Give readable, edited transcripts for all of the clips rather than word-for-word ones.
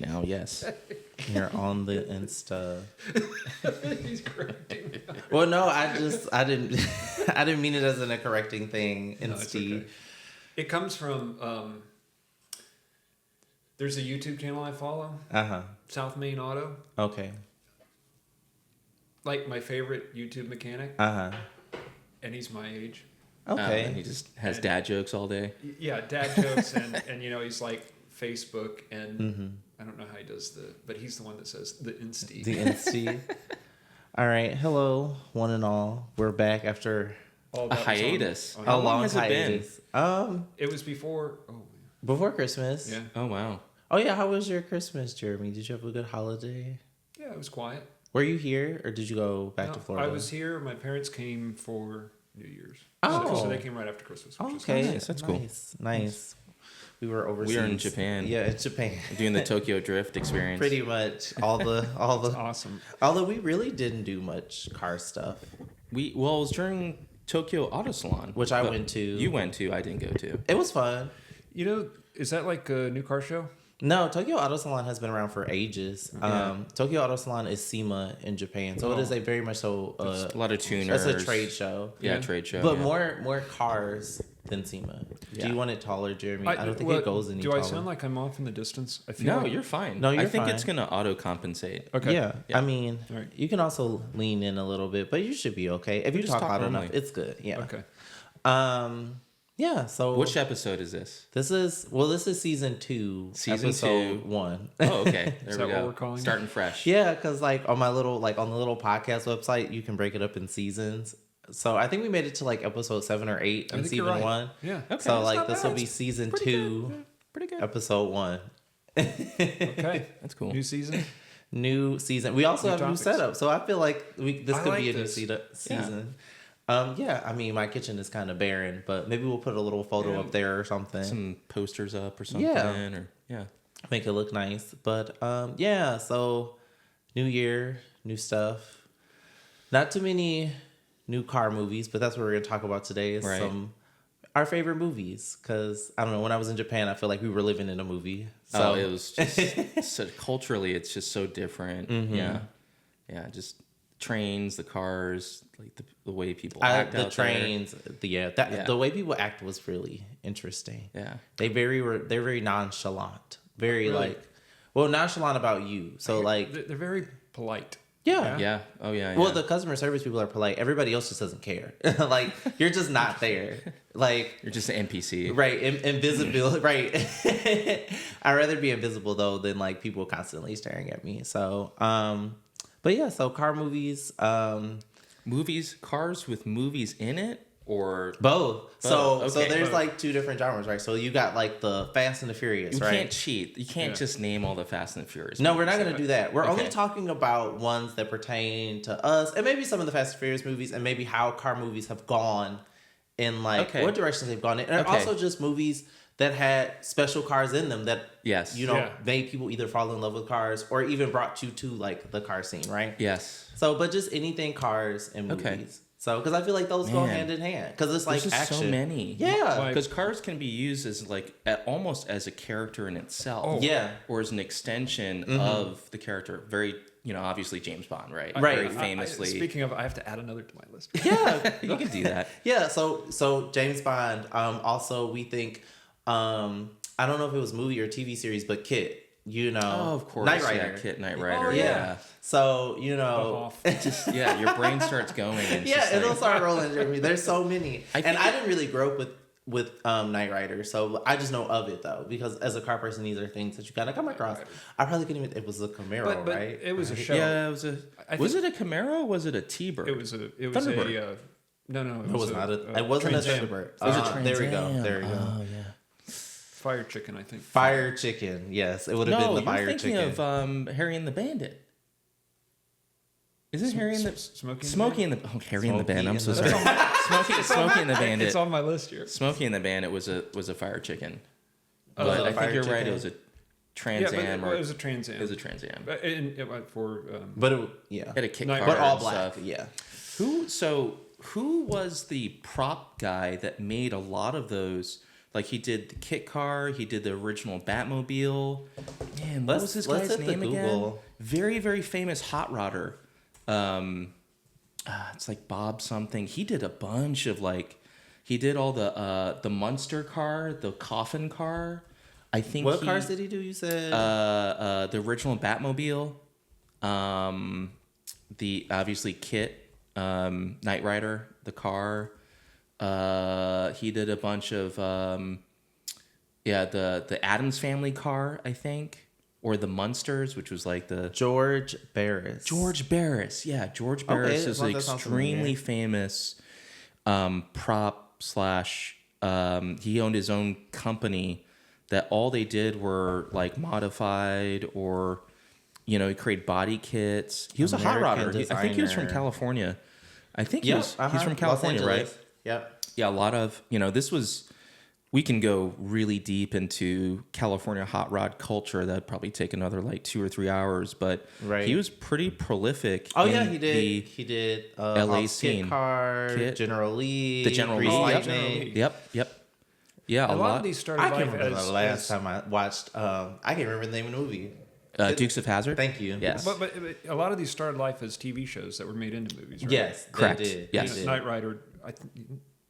now. Yes. You're on the Insta. He's correcting me. Well, no, I didn't I didn't mean it as a correcting thing. No, it's okay. It comes from there's a YouTube channel I follow, South Main Auto. Okay. Like my favorite YouTube mechanic. And he's my age. Okay. And he just has dad jokes all day. Yeah, dad jokes and he's like Facebook and I don't know how he does but he's the one that says the Insty. The Insty. All right. Hello, one and all. We're back after a hiatus. a long hiatus. It was before Christmas. Yeah. Oh, wow. Oh, yeah. How was your Christmas, Jeremy? Did you have a good holiday? Yeah, it was quiet. Were you here or did you go back to Florida? I was here. My parents came for New Year's. Oh. So they came right after Christmas. Okay. Nice. That's cool. Nice. We were overseas. We were in Japan. Yeah, in Japan. Doing the Tokyo Drift experience. Pretty much all the awesome. Although we really didn't do much car stuff. It was during Tokyo Auto Salon, which I went to. You went to. I didn't go to. It was fun. Is that like a new car show? No, Tokyo Auto Salon has been around for ages. Yeah. Tokyo Auto Salon is SEMA in Japan, so it is a very much so a lot of tuners. It's a trade show. Yeah, trade show. But more cars than SEMA. Yeah. Do you want it taller, Jeremy? I don't think it goes any taller. Do I sound like I'm off in the distance? I feel you're fine. No, you're I think fine. it's gonna auto compensate. Okay. Yeah. I mean, right. You can also lean in a little bit, but you should be okay. If you talk loud enough, it's good. Yeah. Okay. Yeah, so which episode is this? This is season 2. Season episode 2. 1. Oh, okay. There is we that go. what we're calling Starting fresh. Yeah, because like on the little podcast website, you can break it up in seasons. So I think we made it to like episode 7 or 8 in season 1. Yeah. Okay. So like this will be season 2, pretty good. episode 1. Okay, that's cool. New season. New season. We also have topics. New setup, so I feel like this could be a new season. Yeah. I mean, my kitchen is kind of barren, but maybe we'll put a little photo up there or something. Some posters up or something. Yeah. Make it look nice. But so new year, new stuff. Not too many new car movies, but that's what we're going to talk about today is our favorite movies. Because, I don't know, when I was in Japan, I feel like we were living in a movie. So it was just, so culturally, it's just so different. Mm-hmm. Yeah, just trains, the cars, like the way people act the out trains, the way people act was really interesting. Yeah, they're very nonchalant, nonchalant about you. So like they're very polite. Yeah. Oh yeah. Well, the customer service people are polite. Everybody else just doesn't care. Like you're just not there. Like you're just an NPC. Right. Invisible. Right. I'd rather be invisible though than like people constantly staring at me. So, but yeah, so car movies, cars with movies in it, or both. So there's both. like 2 different genres, right? So you got like the Fast and the Furious, right? You can't cheat. You can't just name all the Fast and the Furious. No, we're not going to do that. We're only talking about ones that pertain to us, and maybe some of the Fast and Furious movies, and maybe how car movies have gone in like what directions they've gone in, and also just movies that had special cars in them that made people either fall in love with cars or even brought you to like the car scene, right? Yes. So, but just anything cars and movies. Okay. So, because I feel like those go hand in hand. Because it's like action. So many. Yeah. Because cars can be used as like almost as a character in itself. Oh. Yeah. Or as an extension of the character. Very, obviously James Bond, right? Right. Very famously. Speaking of, I have to add another to my list. Yeah. You can do that. Yeah. So James Bond. Also, we think. I don't know if it was movie or TV series, but Kit. Oh, of course. Knight Rider. Yeah, Kit Knight Rider. Oh, yeah. So, your brain starts going. And it'll start rolling, Jeremy. There's so many. I didn't really grow up with Knight Rider, so I just know of it, though, because as a car person, these are things that you kind of come across. I probably couldn't even, it was a Camaro, but right? It was a show. Yeah, it was was it a Camaro or was it a T-Bird? It was no. It wasn't a Thunderbird. It was a Trans Am. There we go. Oh, yeah. Fire Chicken, I think. Fire Chicken, yes. It would have been the Fire Chicken. No, you're thinking of Harry and the Bandit. Isn't Harry and the... Smokey and the... Oh, Harry and the Bandit. I'm so sorry. Smokey and the Bandit. It's on my list here. Smokey and the Bandit was a Fire Chicken. Oh, but I think you're right. It was a Trans Am. It was a Trans Am. It was a Trans Am. But it had a kick car. But all black, stuff. yeah. Who was the prop guy that made a lot of those Like he did the kit car, he did the original Batmobile. Man, what was this guy's name again? Very, very famous hot rodder. It's like Bob something. He did a bunch of he did all the Munster car, the coffin car. I think. What cars did he do? You said the original Batmobile, the obviously Kit, Knight Rider, the car. He did a bunch of the Addams Family car, I think, or the Munsters, which was like the George Barris. George Barris is an extremely famous prop / he owned his own company that all they did were like modified or he created body kits. He was American a hot rodder. I think he was from California. I think he's from California, right? Yep. Yeah, a lot of, we can go really deep into California hot rod culture. That'd probably take another 2 or 3 hours, but he was pretty prolific. Oh yeah, he did. He did LA scene. Kit Car, General Lee, the General Lee. Yep. Yeah, a lot of these started life. I can't remember the last time I watched. I can't remember the name of the movie. Dukes of Hazzard. Thank you. Yes, but a lot of these started life as TV shows that were made into movies. Right? Yes, correct. They did. Yes, Knight Rider.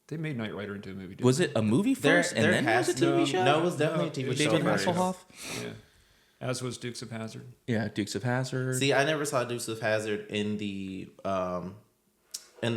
They made Knight Rider into a movie. Was it a movie first and then was it a TV show? No, it was definitely a TV show. David Hasselhoff. Yeah, as was Dukes of Hazzard. Yeah, Dukes of Hazzard. See, I never saw Dukes of Hazzard in the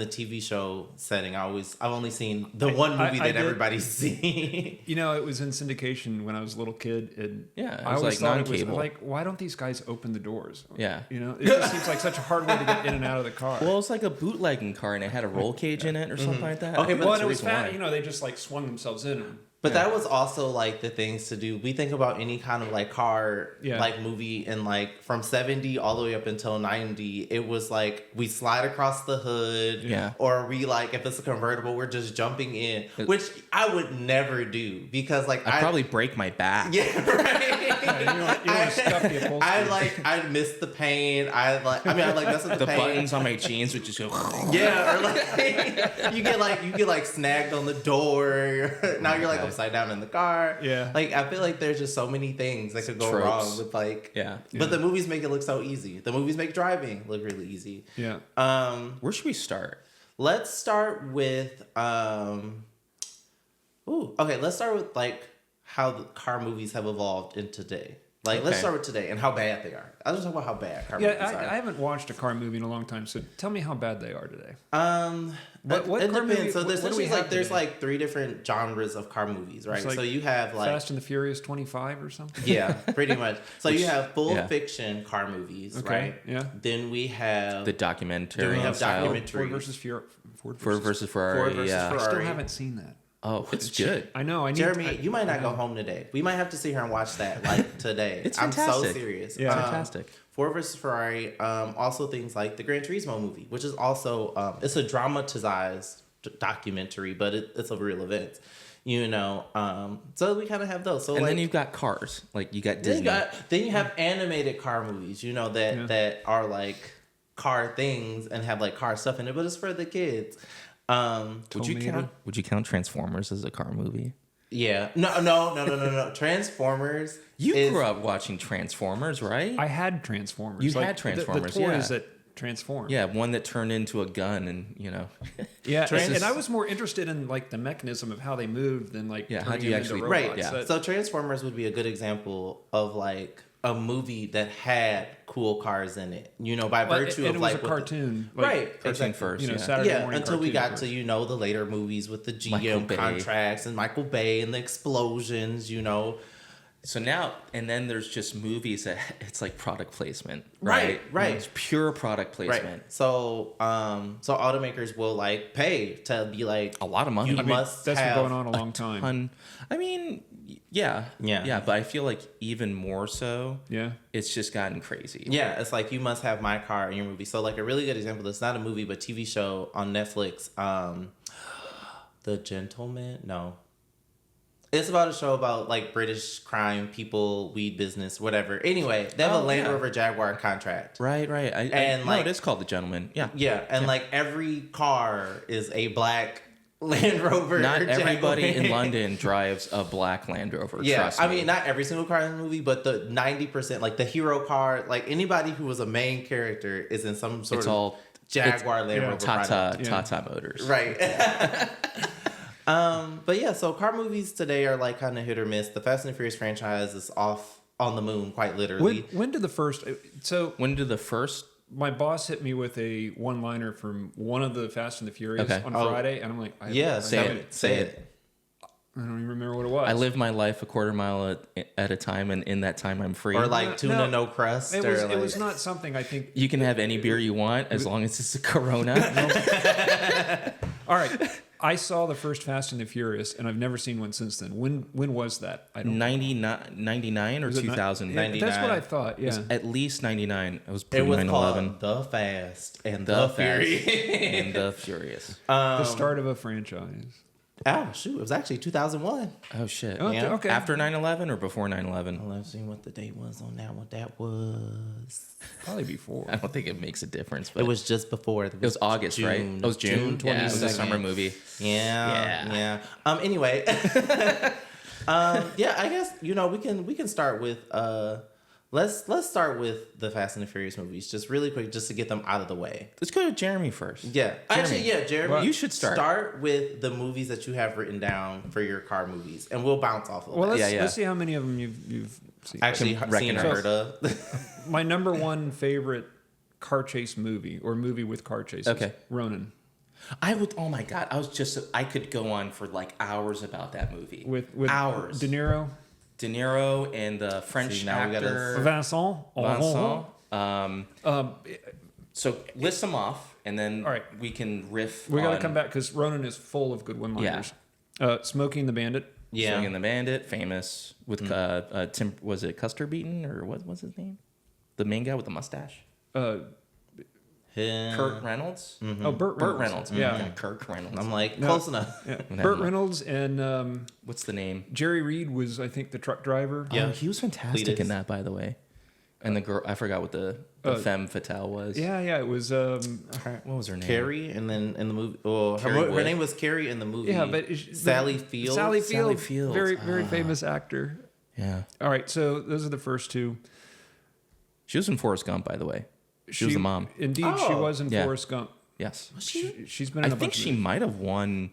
TV show setting. I've only seen the one movie that everybody's seen. It was in syndication when I was a little kid, and I always thought it was like, why don't these guys open the doors? Yeah, it just seems like such a hard way to get in and out of the car. Well, it's like a bootlegging car, and it had a roll cage in it or something like that. Okay, but it was fat. They just swung themselves in. But that was also the things to do. We think about any kind of car movie and from 70 all the way up until 90, it was we slide across the hood. Yeah. Or we if it's a convertible, we're just jumping in, which I would never do because I'd probably break my back. Yeah, right. You want to stuff the upholstery. I'd miss the pain. I'd mess with the pain. Buttons on my jeans would just go. Yeah, or you get snagged on the door. Now you're upside down in the car. Yeah. I feel like there's just so many things that could go wrong with Yeah. But the movies make it look so easy. The movies make driving look really easy. Yeah. Where should we start? Let's start with let's start with how the car movies have evolved in today. Let's start with today and how bad they are. I'll just talk about how bad car movies are. I haven't watched a car movie in a long time, so tell me how bad they are today. It depends. So there's there's 3 different genres of car movies, right? So you have Fast and the Furious 25 or something. Yeah, pretty much. So you have full fiction car movies, right? Yeah. Then we have the documentary. Then we have documentaries. Ford versus Ferrari. Ford versus yeah. Ferrari. I still haven't seen that. Oh, it's good. I know. Jeremy, you might not go home today. We might have to sit here and watch that today. It's I'm fantastic. so serious. Yeah. Fantastic. Ford versus Ferrari. Also things like the Gran Turismo movie, which is also it's a dramatized documentary, but it's a real event. So we kind of have those. So and then you've got cars, you got Disney. Then you have animated car movies, that are car things and have car stuff in it, but it's for the kids. Would you count Transformers as a car movie? Yeah. No. Transformers. You grew up watching Transformers, right? I had Transformers. You had Transformers, the toys that transform. Yeah, one that turned into a gun and, Yeah, and I was more interested in the mechanism of how they moved than how do you actually robots. Right. Yeah. So Transformers would be a good example of a movie that had cool cars in it, by virtue of it was a cartoon, right? Cartoon first, Saturday morning until we got to the later movies with the GM contracts and Michael Bay and the explosions, So now and then there's just movies that it's product placement, right? Right. It's pure product placement. Right. So so automakers will pay to be a lot of money. That's been going on a long time. Yeah. But I feel even more so. Yeah. It's just gotten crazy. Yeah, it's you must have my car in your movie. So a really good example. It's not a movie, but TV show on Netflix. The Gentleman. No. It's about a show about British crime, people, weed business, whatever. Anyway, they have a Land Rover Jaguar contract. Right. No, it is called The Gentleman. Yeah. Yeah, and every car is a black Land Rover. Not everybody in London drives a black Land Rover. Yeah, trust me. I mean, not every single car in the movie, but the 90%, like the hero car, like anybody who was a main character is in some sort of Jaguar Land Rover. Tata Motors. Right. But yeah, so car movies today are like kind of hit or miss. The Fast and the Furious franchise is off on the moon, quite literally. When did the first? My boss hit me with a one-liner from one of the Fast and the Furious on Friday, and I'm like, say it. I don't even remember what it was. I live my life a quarter mile at a time, and in that time, I'm free. Or like tuna no crust. It was not something I think. You can have any beer you want as long as it's a Corona. All right. I saw the first Fast and the Furious, and I've never seen one since then. When was that? I don't 99 or 2000? 99. That's what I thought, yeah. At least 99. It was pre 9/11. Called The Fast and the Furious. And the Furious. The start of a franchise. Oh, shoot. It was actually 2001. Oh, shit. Yeah. Okay. After 9/11 or before 9/11? Well, let's see what the date was on that one. That was... Probably before. I don't think it makes a difference. But it was just before. It was August, June, right? It was June. Yeah, it was a summer movie. Yeah. Anyway. Yeah, I guess, we can start with... Let's start with the Fast and the Furious movies, just really quick, just to get them out of the way. Let's go to Jeremy first. Yeah, Jeremy, well, you should start with the movies that you have written down for your car movies, and we'll bounce off of. Well, let's see how many of them you've seen. Actually seen or heard of. My number one favorite car chase movie or movie with car chases. Okay, Ronin. I would. Oh my god, I could go on for like hours about that movie. With hours. De Niro and the French actor Vincent. So list them off, and then we can riff. We got to come back because Ronin is full of good one-liners. Yeah. Smoking the Bandit. Yeah. Smoking the Bandit, famous with Tim. Was it Custer Beaton or what was his name? The main guy with the mustache. Kurt Reynolds. Mm-hmm. Oh, Burt Reynolds. Yeah, okay. Kirk Reynolds. I'm like close enough. Yeah. Burt Reynolds and what's the name? Jerry Reed was, I think, the truck driver. Yeah, he was fantastic in that, by the way. And the girl, I forgot what the femme fatale was. Yeah, it was. What was her name? Carrie, and then in the movie, her name was Carrie in the movie. Yeah, but Sally Fields. Sally Fields, very famous actor. Yeah. All right, so those are the first two. She was in Forrest Gump, by the way. She was the mom. Indeed, she was in Forrest Gump. Yes. She's been in I think she might have won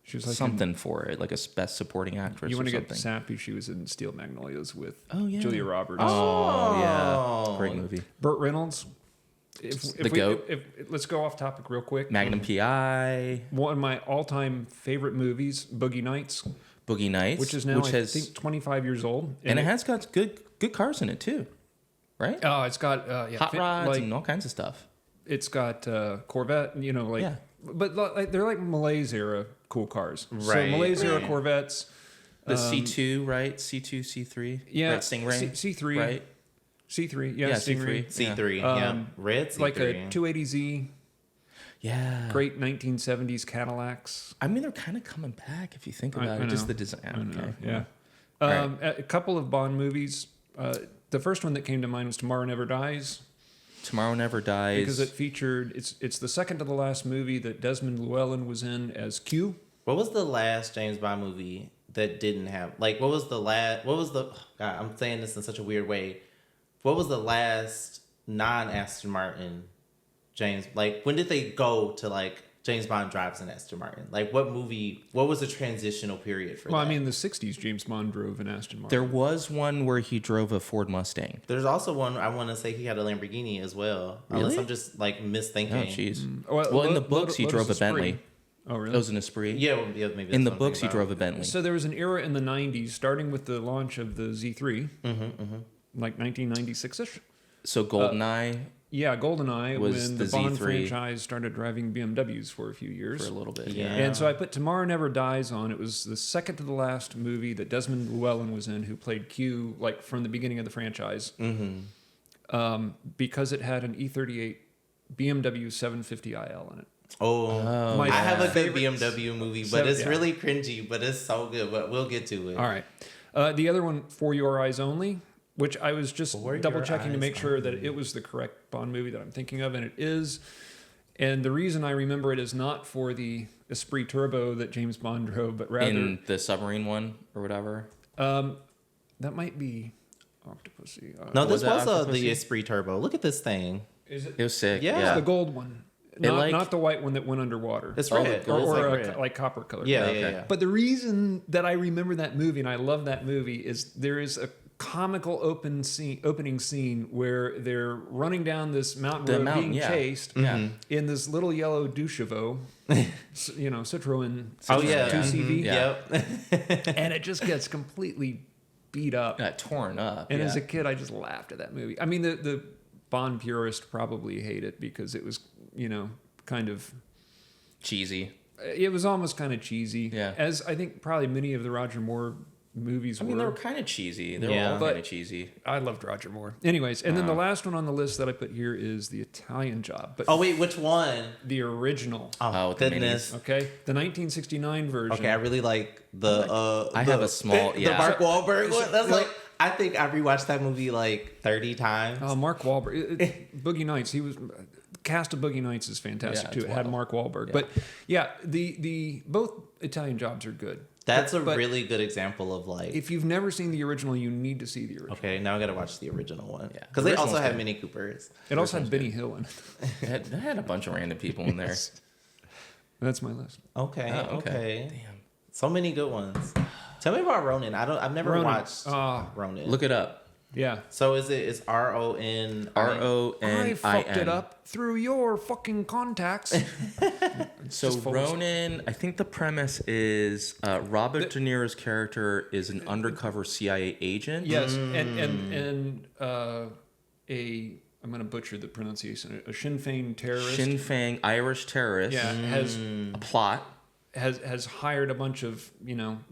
she was like something for it, like a best supporting actress. You want to get sappy? She was in Steel Magnolias with Julia Roberts. Oh, yeah. Great movie. Burt Reynolds. GOAT. Let's go off topic real quick. Magnum P.I. One of my all-time favorite movies, Boogie Nights. Which is now, I think, 25 years old. And it has got good cars in it, too. Right? Oh, it's got hot rods and all kinds of stuff. It's got Corvette, but they're like Malaise era cool cars. Right. So Malaise era Corvettes. The C2, right? C2, C3. Yeah. Right, Stingray. C3. Right. C3. Yeah, C3. C3. Yeah. Red C3. Like a 280Z. Yeah. Great 1970s Cadillacs. I mean, they're kind of coming back if you think about it. Just the design. Okay. Yeah. A couple of Bond movies. The first one that came to mind was Tomorrow Never Dies. Tomorrow Never Dies. Because it featured, it's the second to the last movie that Desmond Llewellyn was in as Q. What was the last James Bond movie that didn't have, I'm saying this in such a weird way. What was the last non-Aston Martin James, when did they go to James Bond drives an Aston Martin? What was the transitional period for that? Well, I mean, the 60s, James Bond drove an Aston Martin. There was one where he drove a Ford Mustang. There's also one, I want to say he had a Lamborghini as well. Really? Unless I'm just, misthinking. Oh, jeez. Well, in the books, he drove a Bentley. Oh, really? It was an Esprit. Yeah, maybe. In the books, he drove a Bentley. So there was an era in the 90s, starting with the launch of the Z3, like 1996-ish. So GoldenEye... Yeah, GoldenEye was when the the Bond Z3 franchise started driving BMWs for a few years. For a little bit, yeah. And so I put Tomorrow Never Dies on. It was the second to the last movie that Desmond Llewellyn was in, who played Q, from the beginning of the franchise. Mm-hmm. Because it had an E38 BMW 750iL in it. I have a good BMW movie, but it's really cringy, but it's so good. But we'll get to it. All right. The other one, For Your Eyes Only, which I was just double checking to make sure that it was the correct Bond movie that I'm thinking of, and it is. And the reason I remember it is not for the Esprit Turbo that James Bond drove, but rather in the submarine one or whatever. That might be Octopussy. No, this was the Esprit Turbo. Look at this thing. Is it? It was sick. Yeah. It's the gold one. Not the white one that went underwater. It's red. Or like copper color. Yeah. But the reason that I remember that movie, and I love that movie, is there is a comical opening scene where they're running down this mountain road being chased in this little yellow Doucheveau, Citroen. Oh, yeah. 2CV. Yep. And it just gets completely beat up. Torn up. And as a kid, I just laughed at that movie. I mean, the Bond purist probably hate it because it was, kind of cheesy. It was almost kind of cheesy. Yeah. As I think probably many of the Roger Moore movies were. I mean, they were kind of cheesy. They were all kind of cheesy. I loved Roger Moore. Anyways, and then the last one on the list that I put here is The Italian Job. But wait, which one? The original. Oh goodness. Okay, the 1969 version. Okay, I really like the. I have a small. The Mark Wahlberg one. That's like. I think I rewatched that movie like 30 times. Oh, Mark Wahlberg. Boogie Nights. He was. Cast of Boogie Nights is fantastic too. It had Mark Wahlberg. Yeah. But yeah, the both Italian Jobs are good. That's a really good example of like. If you've never seen the original, you need to see the original. Okay, now I got to watch the original one. Yeah, because they also had Mini Coopers. It also had Benny Hill in it. It had a bunch of random people in there. That's my list. Okay. Damn. So many good ones. Tell me about Ronin. I've never watched Ronin. Look it up. Yeah. So it's RON. I fucked it up through your fucking contacts. So Ronin, I think the premise is Robert De Niro's character is an undercover CIA agent. Yes, and I'm going to butcher the pronunciation. A Sinn Féin terrorist. Sinn Féin Irish terrorist. Yeah, has a plot. Has hired a bunch of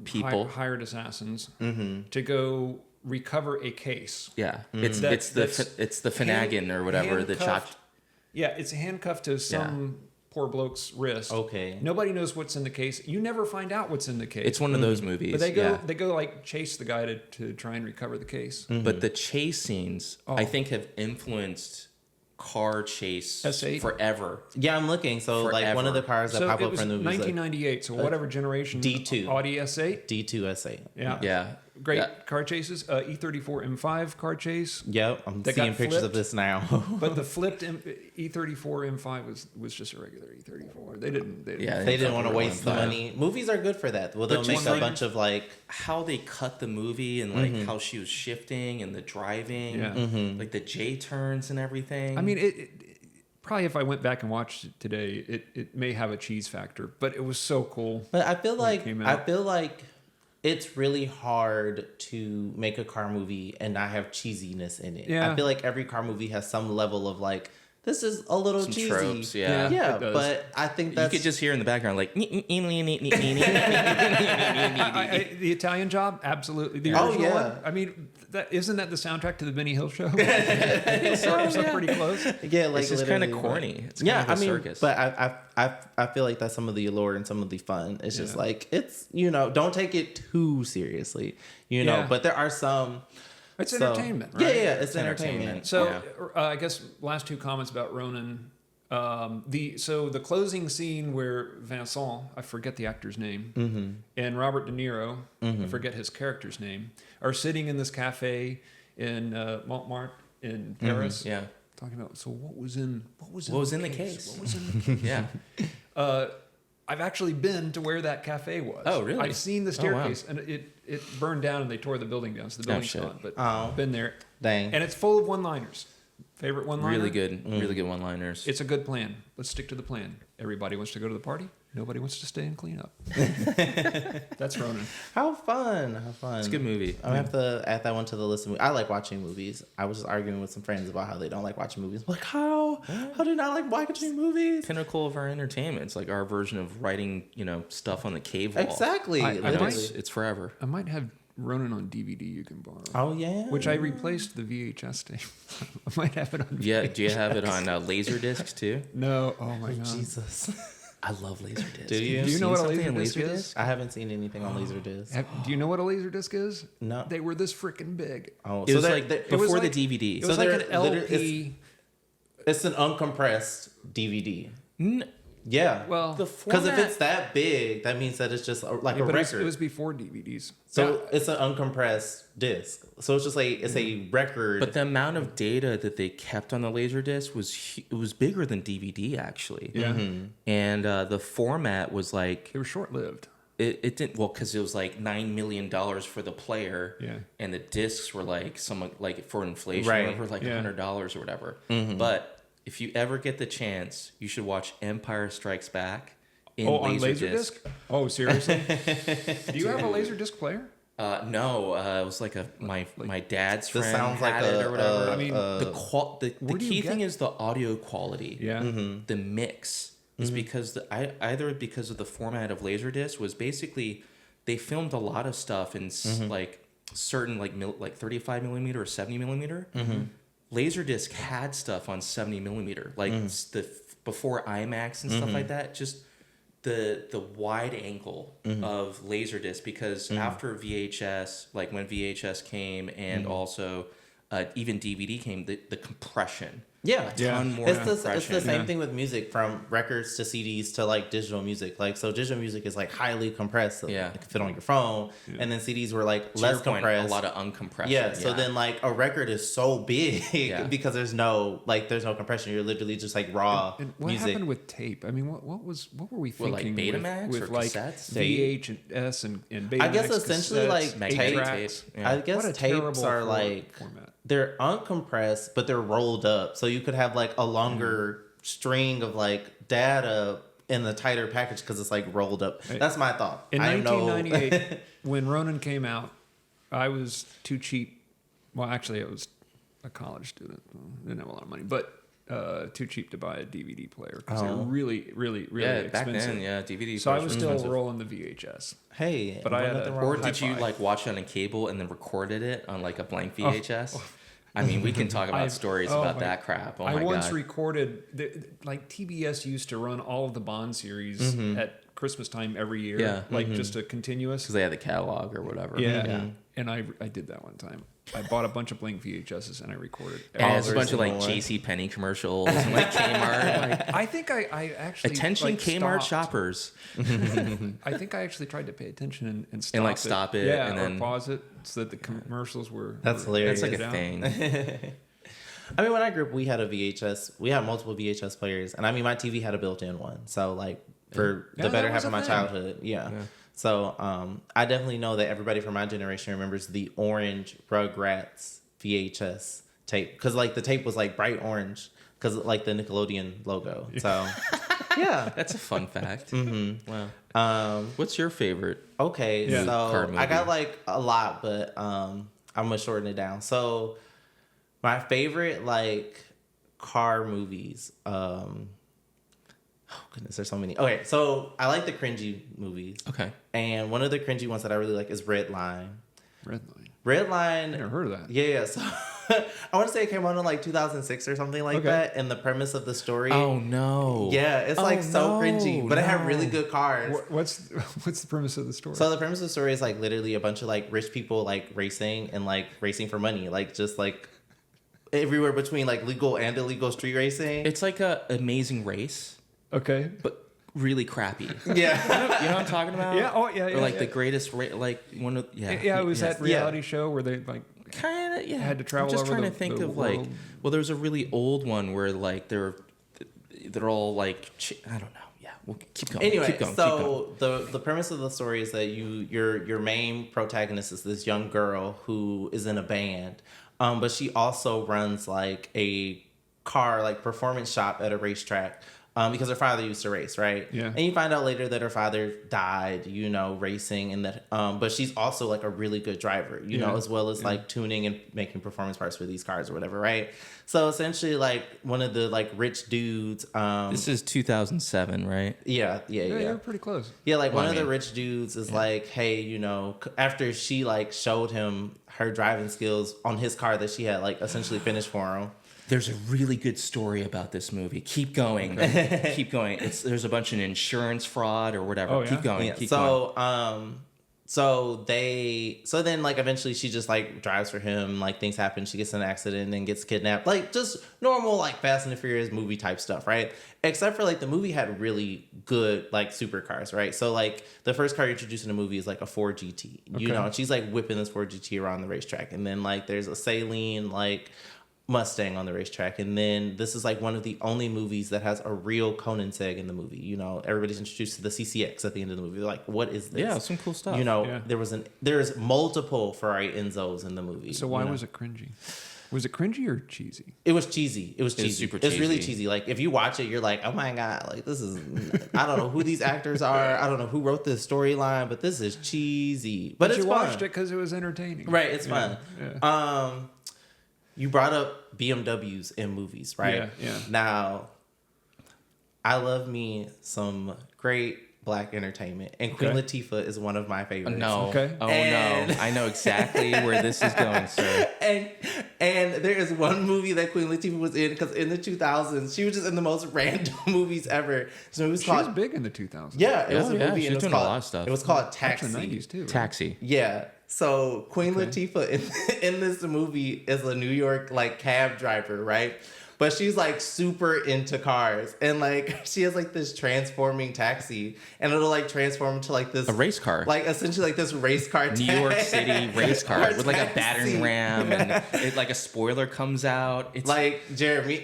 people, hired assassins to go recover a case. Yeah, it's the Finnegan or whatever, the chop. Yeah, it's handcuffed to some poor bloke's wrist. Okay, nobody knows what's in the case. You never find out what's in the case. It's one of those movies. But they go like chase the guy to try and recover the case. But the chase scenes I think have influenced car chase S8? Forever. Yeah, I'm looking. So forever. Like one of the cars that pop up from the movie 1998. So whatever generation D2 Audi S8. D2 S8. Yeah. Great car chases. E34 M5 car chase. Yep, I'm seeing pictures of this now. But the flipped E34 M5 was just a regular E34. They didn't want to waste the money. Movies are good for that. Well, they'll make a bunch of like how they cut the movie and like how she was shifting and the driving, like the J turns and everything. I mean, it probably if I went back and watched it today, it may have a cheese factor, but it was so cool. But I feel like it's really hard to make a car movie and not have cheesiness in it. Yeah. I feel like every car movie has some level of like, this is a little some cheesy. Tropes, yeah, but I think that's... You could just hear in the background like... The Italian Job? Absolutely. The original one? I mean, isn't that the soundtrack to the Benny Hill Show? So pretty close. Yeah, like it's just kind of corny. It's kind of a circus. But I feel like that's some of the allure and some of the fun. It's just like, it's, don't take it too seriously, but there are some... It's entertainment, right? Yeah, it's entertainment. So I guess last two comments about Ronin. The closing scene where Vincent, I forget the actor's name, and Robert De Niro, I forget his character's name, are sitting in this cafe in Montmartre in Paris. Yeah. Talking about what was in the case? What was in the case? Yeah. I've actually been to where that cafe was. Oh, really? I've seen the staircase, and it burned down, and they tore the building down, so the building's gone. But I've been there. Dang. And it's full of one-liners. Favorite one-liner? Really good one-liners. It's a good plan. Let's stick to the plan. Everybody wants to go to the party. Nobody wants to stay and clean up. That's Ronin. How fun. It's a good movie. I have to add that one to the list of movies. I like watching movies. I was just arguing with some friends about how they don't like watching movies. I'm like, how? How do you not like watching movies? Pinnacle of our entertainment. It's like our version of writing, stuff on the cave wall. Exactly. It's forever. I might have Ronin on DVD you can borrow. Oh, yeah? Which I replaced the VHS tape. I might have it on VHS. Yeah, do you have it on Laserdisc too? No. Oh, my God. Jesus. I love Laserdisc. Do you? Do you know what a Laserdisc is? I haven't seen anything on Laserdisc. Do you know what a Laserdisc is? No. They were this freaking big. Oh, it was like before the DVD. It was like an LP. It's an uncompressed DVD. Yeah. Well, because if it's that big, that means that it's just like a record. It was before DVDs. So it's an uncompressed disc. So it's just like it's a record. But the amount of data that they kept on the Laserdisc was bigger than DVD actually. Yeah. And the format was like they were short lived. It didn't because it was like $9 million for the player. Yeah. And the discs were like for inflation, right. were like $100 or whatever. But if you ever get the chance, you should watch Empire Strikes Back on Laserdisc. Oh, seriously? Do you have a Laserdisc player? No, it was like my dad's friend sounds had like it or whatever. I mean, the key thing is the audio quality. Yeah. The mix is because either because of the format of Laserdisc was basically they filmed a lot of stuff in like certain like 35 millimeter or 70 millimeter. Laserdisc had stuff on 70 millimeter, like before IMAX and stuff like that. Just the wide angle of Laserdisc, because after VHS, like when VHS came and also even DVD came, the compression. Yeah, a ton more it's the same thing with music, from records to CDs to like digital music. Like, so digital music is like highly compressed, so it can fit on your phone, and then CDs were like less compressed, a lot of uncompression. Yeah, so then like a record is so big because there's no compression. You're literally just like raw and what music. happened with tape? I mean, what were we thinking? Like Betamax with or like cassettes? VHS and Betamax? I guess essentially cassettes, like tape. I guess tapes are like format. They're uncompressed, but they're rolled up, so you could have like a longer string of like data in the tighter package because it's like rolled up. That's my thought. In 1998, when Ronin came out, I was too cheap. Well, actually, I was a college student. Didn't have a lot of money, but too cheap to buy a DVD player because they're really, really, really expensive. Back then, DVD. So I was still rolling the VHS. Hey, but I had or did you like watch it on a cable and then recorded it on like a blank VHS? I mean, we can talk about stories about that crap. I once recorded, like TBS used to run all of the Bond series at Christmas time every year, just a continuous. Because they had the catalog or whatever. Yeah. And I did that one time. I bought a bunch of blank VHSs and I recorded. And it's a bunch of like JCPenney commercials and like Kmart. Like, I think I actually attention Kmart shoppers. I think I actually tried to pay attention and stop and like stop it, yeah, and then pause it so that the commercials were. That's hilarious. That's like a thing. I mean, when I grew up, we had a VHS. We had multiple VHS players, and I mean, my TV had a built-in one. So like for the better half of my childhood, So I definitely know that everybody from my generation remembers the orange Rugrats VHS tape, because like the tape was like bright orange because like the Nickelodeon logo. So yeah, that's a fun fact. Wow. What's your favorite? Okay, so I got like a lot, but I'm gonna shorten it down. So my favorite like car movies. Oh goodness, there's so many. Okay, so I like the cringy movies. Okay. And one of the cringy ones that I really like is Red Line. Red Line. I never heard of that. Yeah. So I want to say it came out in like 2006 or something like that. And the premise of the story. Oh no. Yeah, it's like so cringy, but it had really good cars. What's the premise of the story? So the premise of the story is like literally a bunch of like rich people like racing and like racing for money, like just like everywhere between like legal and illegal street racing. It's like a Amazing Race. Okay. But really crappy. Yeah. You know what I'm talking about? Yeah. Oh, yeah. Or like the greatest, like one of, Yeah, it was that reality show where they like kind of, had to travel. I'm just over trying to think of world. like, well, there was a really old one where like they're all like, I don't know. Yeah, we'll keep going. Anyway, keep going, so the premise of the story is that your main protagonist is this young girl who is in a band, but she also runs like a car like performance shop at a racetrack. Because her father used to race, right? Yeah. And you find out later that her father died, racing, and that, but she's also like a really good driver, as well as like tuning and making performance parts for these cars or whatever, right? So essentially, like one of the like rich dudes. This is 2007, right? Yeah. You're pretty close. Yeah, like one of the rich dudes is like, hey, after she like showed him her driving skills on his car that she had like essentially finished for him. There's a really good story about this movie. Keep going. Keep going. There's a bunch of insurance fraud or whatever. Oh, yeah? Keep going. Yeah. Keep going. So then like eventually she just like drives for him, like things happen, she gets in an accident and gets kidnapped, like just normal like Fast and the Furious movie type stuff, right? Except for like the movie had really good like supercars, right? So like the first car introduced in the movie is like a Ford GT, you know, and she's like whipping this Ford GT around the racetrack, and then like there's a Saleen like Mustang on the racetrack, and then this is like one of the only movies that has a real Koenigsegg in the movie. You know, everybody's introduced to the CCX at the end of the movie. They're like, what is this? Yeah, some cool stuff. You know, there's multiple Ferrari Enzos in the movie. So why was it cringy? Was it cringy or cheesy? It was cheesy. It was cheesy. Super cheesy. It's really cheesy. cheesy. Like if you watch it, you're like, oh my god, like this is. I don't know who these actors are. I don't know who wrote this storyline, but this is cheesy. But it's you fun. watched it because it was entertaining, right? It's fun. Yeah. You brought up BMWs in movies, right? Yeah, yeah. Now, I love me some great black entertainment, and Queen Latifah is one of my favorites. No. Okay. Oh, no. I know exactly where this is going, sir. And there is one movie that Queen Latifah was in, because in the 2000s, she was just in the most random movies ever. So it was she was big in the 2000s. Yeah, it was a movie. She was doing a lot of stuff. It was called Taxi. In the 90s too. Right? Taxi. Yeah. So Queen Latifah in this movie is a New York like cab driver, right? But she's like super into cars, and like she has like this transforming taxi, and it'll like transform into like this a race car, like essentially like this race car, New York City race car with like a battering ram, and it, like a spoiler comes out. It's like Jeremy.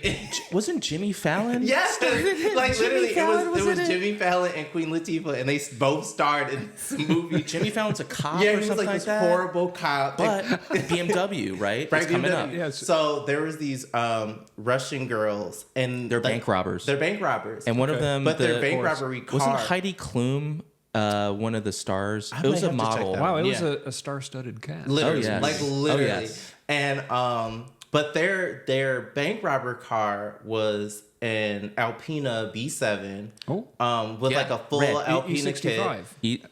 Wasn't Jimmy Fallon? Yes, like literally, it was Jimmy Fallon and Queen Latifah, and they both starred in this movie. Jimmy Fallon's a cop. Yeah, or he was something like like this that. horrible cop. But BMW, right? Right, it's coming up. Yeah, so there was these Russian girls, and they're bank robbers. They're bank robbers, and one of them, but their bank robbery car wasn't Heidi Klum. One of the stars. It was a model. Wow, it was a star-studded cast. Literally, like literally. Oh, yes. And but their bank robber car was an Alpina B7. With like a full Red. Alpina E65.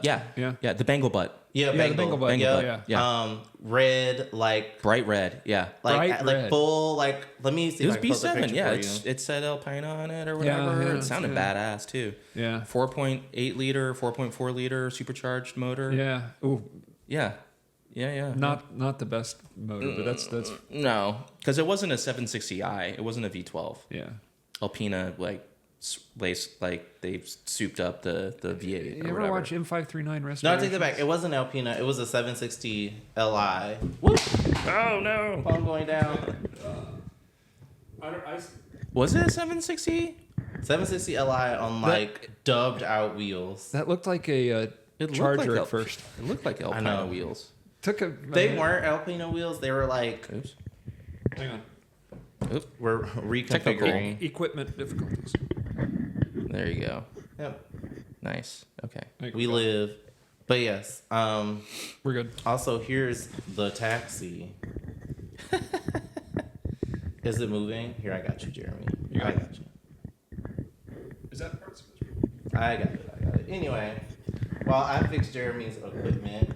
Yeah, the Bangle butt. Yeah, the Bangle butt. Yeah. Red, like bright red. Yeah, like bright red. Full, like. Let me see. It was if I can pull the B7. picture Yeah, for you. it said Alpina on it or whatever. Yeah, it sounded badass too. Yeah. 4.8 liter, 4.4 liter supercharged motor. Yeah. Ooh. Yeah. Not the best motor, but that's no, because it wasn't a 760i. It wasn't a V12. Yeah. Alpina they've souped up the V8. You ever watch M539 Restoration? No, I take that back. It wasn't Alpina. It was a 760 Li. Whoop. Oh no! Phone going down. Was it a 760? 760 Li on like dubbed out wheels. That looked like a Charger at first. It looked like Alpina wheels. They weren't Alpina wheels. They were like. Oops. Hang on. Oops. We're reconfiguring. Equipment difficulties. There you go. Yep. Nice. Okay. We live. But yes. We're good. Also, here's the taxi. Is it moving? Here, I got you, Jeremy. I got you. Is that parts of it? I got it. Anyway, while I fix Jeremy's equipment.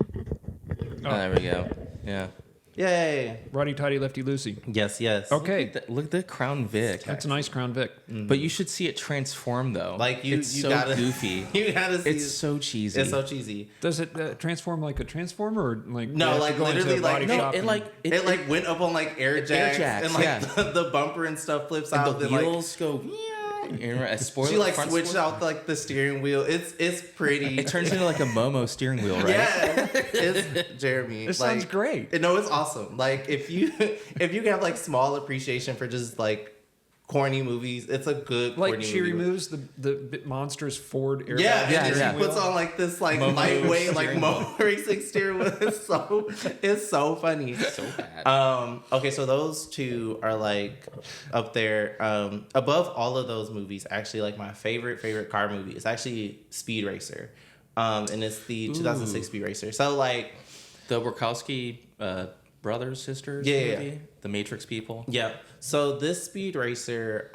Oh, there we go. Yeah. Yay! Righty tighty, lefty loosey. Yes. Okay. Look at the Crown Vic. That's a nice Crown Vic. Mm-hmm. But you should see it transform though. Like it's you so gotta, goofy. You gotta see. It's so cheesy. It's so cheesy. Does it transform like a transformer, or like no, like literally, like no, it like went up on like air jacks and like the bumper and stuff flips and out. The wheels go. A spoiler. She like switched out like the steering wheel. It's pretty. It turns into like a Momo steering wheel, right? Yeah, it's Jeremy. This sounds great. No, it's awesome. Like if you can have like small appreciation for just like corny movies, it's a good like corny she movie. removes the monster's Ford airbag. And then she puts on like this like lightweight like Momo racing steering wheel. It's so funny. So bad. Okay, so those two are like up there. Above all of those movies, actually, like my favorite car movie is actually Speed Racer, and it's the 2006 Speed Racer. So like the Wachowski brothers, sisters, movie? The Matrix people. Yeah. So this Speed Racer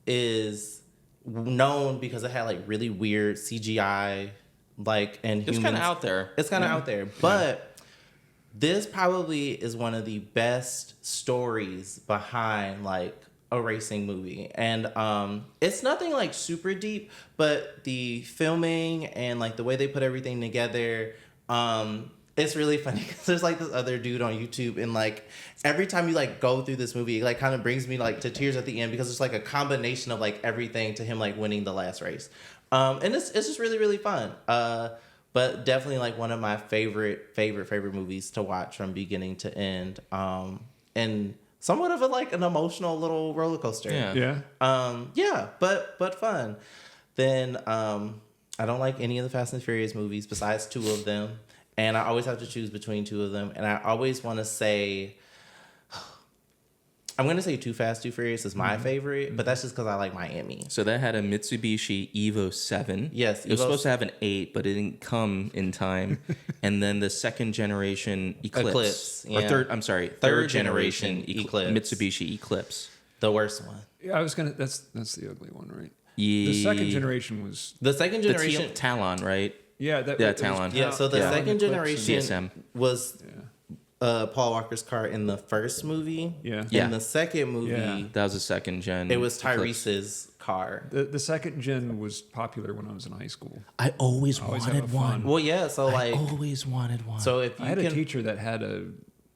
is known because it had like really weird CGI, like and it's kind of out there. It's kind of out there, but this probably is one of the best stories behind like a racing movie, and it's nothing like super deep, but the filming and like the way they put everything together, it's really funny because there's like this other dude on YouTube, and like every time you like go through this movie, it like kind of brings me like to tears at the end because it's like a combination of like everything to him like winning the last race, and it's just really really fun. But definitely like one of my favorite movies to watch from beginning to end, and somewhat of an emotional little roller coaster. Yeah. But fun. Then I don't like any of the Fast and Furious movies besides 2 of them, and I always have to choose between 2 of them, and I always want to say, I'm going to say Too Fast, Too Furious is my favorite, but that's just because I like Miami. So that had a Mitsubishi Evo 7. Yes. It was supposed to have an 8, but it didn't come in time. And then the second generation Eclipse. Yeah. Or third generation Eclipse. Mitsubishi Eclipse. The worst one. Yeah, that's the ugly one, right? Yeah. The second generation was... The second generation... Talon, right? Yeah, Talon. Yeah, so the second generation CSM. was... Paul Walker's car in the first movie. Yeah. In the second movie, that was the second gen. it was Tyrese's car. The second gen was popular when I was in high school. I always wanted one. Well, yeah. So like, I always wanted one. So if you I had a teacher that had a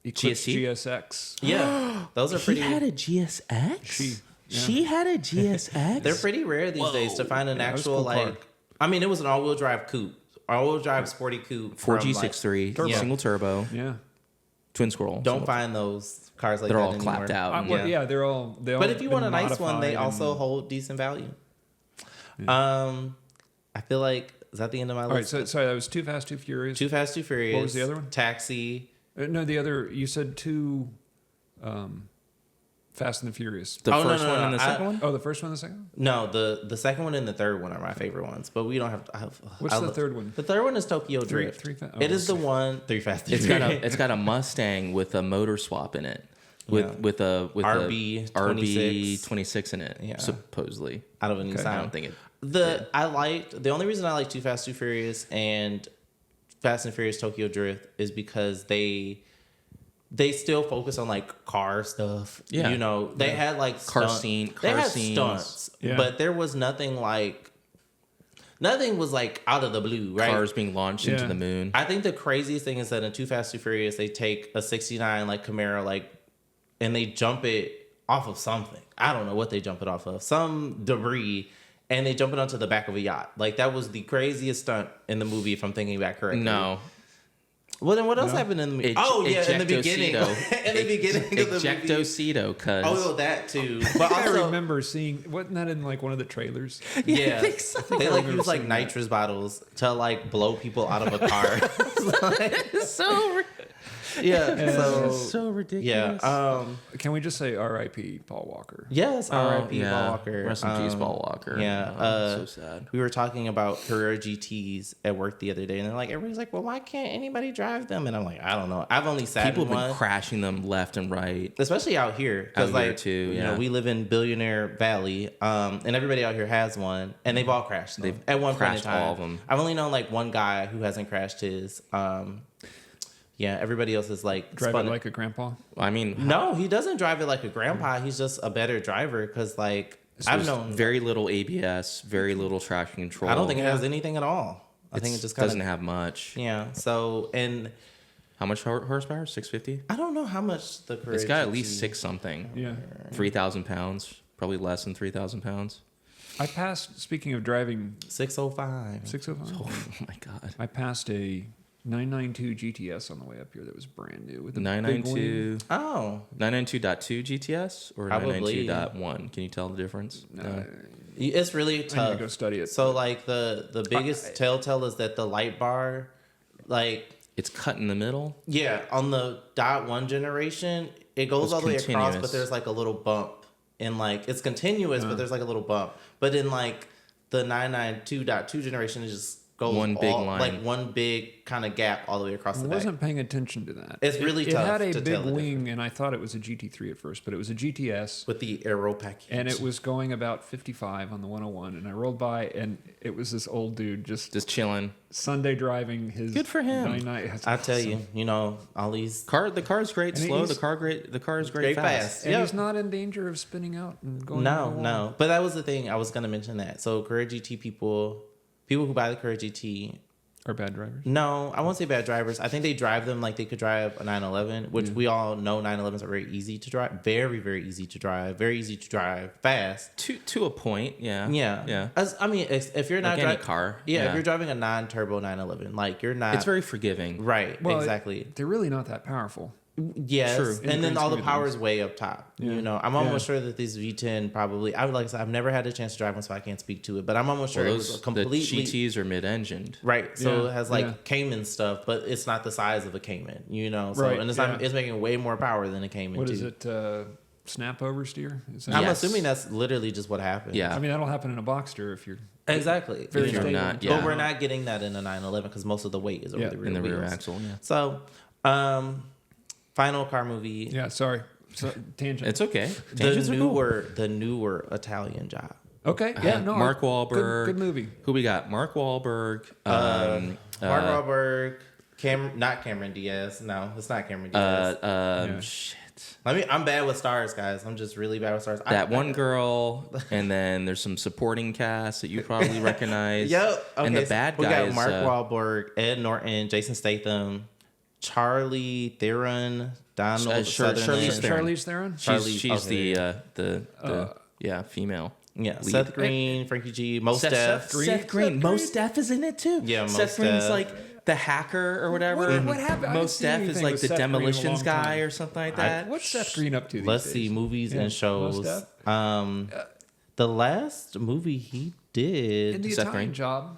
Eclipse GSX. Yeah, those are pretty. He had a GSX. She had a GSX. They're pretty rare these days to find an actual cool car. I mean, it was an all-wheel drive coupe, all-wheel drive sporty coupe, 4G63, single turbo. Yeah. Twin scroll. Don't find those cars like they're that all anymore. clapped out. Yeah, they're all. But if you want a nice one, they also hold decent value. Yeah. I feel like is that the end of my list? All right, so sorry, that was Too Fast, Too Furious. Too Fast, Too Furious. What was the other one? Taxi. No, the other. You said two. Fast and the Furious. The first one and the second one? Oh, the first one and the second one? No, the second one and the third one are my favorite ones. But we don't have to. What's the third one? The third one is Tokyo Drift. It is the one. Three Fast. It's got a Mustang with a motor swap in it. With a RB26 in it. Supposedly. Out of a Nissan. I don't think it. The only reason I like Too Fast, Too Furious and Fast and Furious Tokyo Drift is because they still focus on like car stuff. Yeah. You know, they had like car scenes, stunts, but there was nothing was like out of the blue, right? Cars being launched into the moon. I think the craziest thing is that in Too Fast, Too Furious, they take a 69 like Camaro and they jump it off of something. I don't know what they jump it off of. Some debris. And they jump it onto the back of a yacht. Like, that was the craziest stunt in the movie, if I'm thinking back correctly. No. Well, then what else happened in the movie? In the beginning. In the beginning of the movie. Ejectocito, cuz. Oh, that too. But I remember seeing, wasn't that in like one of the trailers? Yeah. I think so. They like use like nitrous bottles to like blow people out of a car. It's so it's so ridiculous. Yeah. Can we just say R.I.P. Paul Walker? Yes, R.I.P. Paul Walker. Rest in peace, Paul Walker. Yeah. So sad. We were talking about Carrera GTs at work the other day, and they're like, everybody's like, well, why can't anybody drive them? And I'm like, I don't know. I've only sat People in have one. been crashing them left and right. Especially out here. Because like, too, you know, we live in Billionaire Valley, and everybody out here has one, and they've all crashed them. They've at one point in crashed time. all of them. I've only known like one guy who hasn't crashed his. Yeah, everybody else is like drive it like a grandpa. I mean, no, he doesn't drive it like a grandpa. He's just a better driver because like I've known very little ABS, very little traction control. I don't think it has anything at all. I think it just doesn't have much. Yeah. So and how much horsepower? 650. I don't know how much the Carrera. It's got at least 6 something. Yeah. 3,000 pounds. Probably less than 3,000 pounds. I passed. Speaking of driving, 605. 605. Oh my god. I passed a 992 GTS on the way up here that was brand new with the 992. Oh, 992.2 GTS or 992.1. Can you tell the difference? No. It's really tough. I need to go study it. So like the biggest telltale is that the light bar, like it's cut in the middle. Yeah, on the .1 generation, it goes all the way across, but there's like a little bump, and like it's continuous, but there's like a little bump. But in like the 992.2 generation, it just goes one big line, like one big kind of gap all the way across the back. I wasn't paying attention to that. It's really tough. It had a big wing, and I thought it was a GT3 at first, but it was a GTS with the aero package, and it was going about 55 on the 101. And I rolled by, and it was this old dude just chilling, Sunday driving his. Good for him. I tell you, all these the car's great slow. The car is great fast. And he's not in danger of spinning out and going. No. But that was the thing. I was going to mention that. So Carrera GT people who buy the Carrera GT are bad drivers. No, I won't say bad drivers. I think they drive them like they could drive a 911, which we all know 911s are very easy to drive. Very, very easy to drive. Very easy to drive. Fast. To a point, yeah. Yeah. I mean, if you're not driving a car. Yeah, if you're driving a non-turbo 911, like you're not. It's very forgiving. Right, well, exactly. They're really not that powerful. Yes, true. And then all the power is way up top. Yeah. I'm almost sure that this V10 probably. Like I said, I've never had a chance to drive one, so I can't speak to it. But I'm almost sure it was completely. The GTs are mid-engined, right? So it has like Cayman stuff, but it's not the size of a Cayman. So and it's not. It's making way more power than a Cayman. What is it? Snap oversteer? I'm assuming that's literally just what happened. Yeah, I mean that'll happen in a Boxster if you're. Exactly. Very stable. But we're not getting that in a 911 because most of the weight is over the rear in the rear wheels. axle. Yeah. So, final car movie. Yeah, sorry. Tangent. It's okay. The newer Italian Job. Okay. Yeah. No. Mark Wahlberg. Good movie. Who we got? Mark Wahlberg. Mark Wahlberg. Not Cameron Diaz. No, it's not Cameron Diaz. Shit. I'm bad with stars, guys. I'm just really bad with stars. That one girl, and then there's some supporting cast that you probably recognize. Yep. Okay, and the bad guys. We got Mark Wahlberg, Ed Norton, Jason Statham, Charlie Theron, Donald Charlize Theron. She's the female. Yeah, lead. Seth Green, Frankie G, Mos Def. Seth Green. Mos Def is in it too. Yeah, Seth Green's like the hacker or whatever. What happened? Mos Def is like the demolitions guy or something like that. What's Seth Green up to? Let's see, movies and shows. The last movie he did in the Italian Job.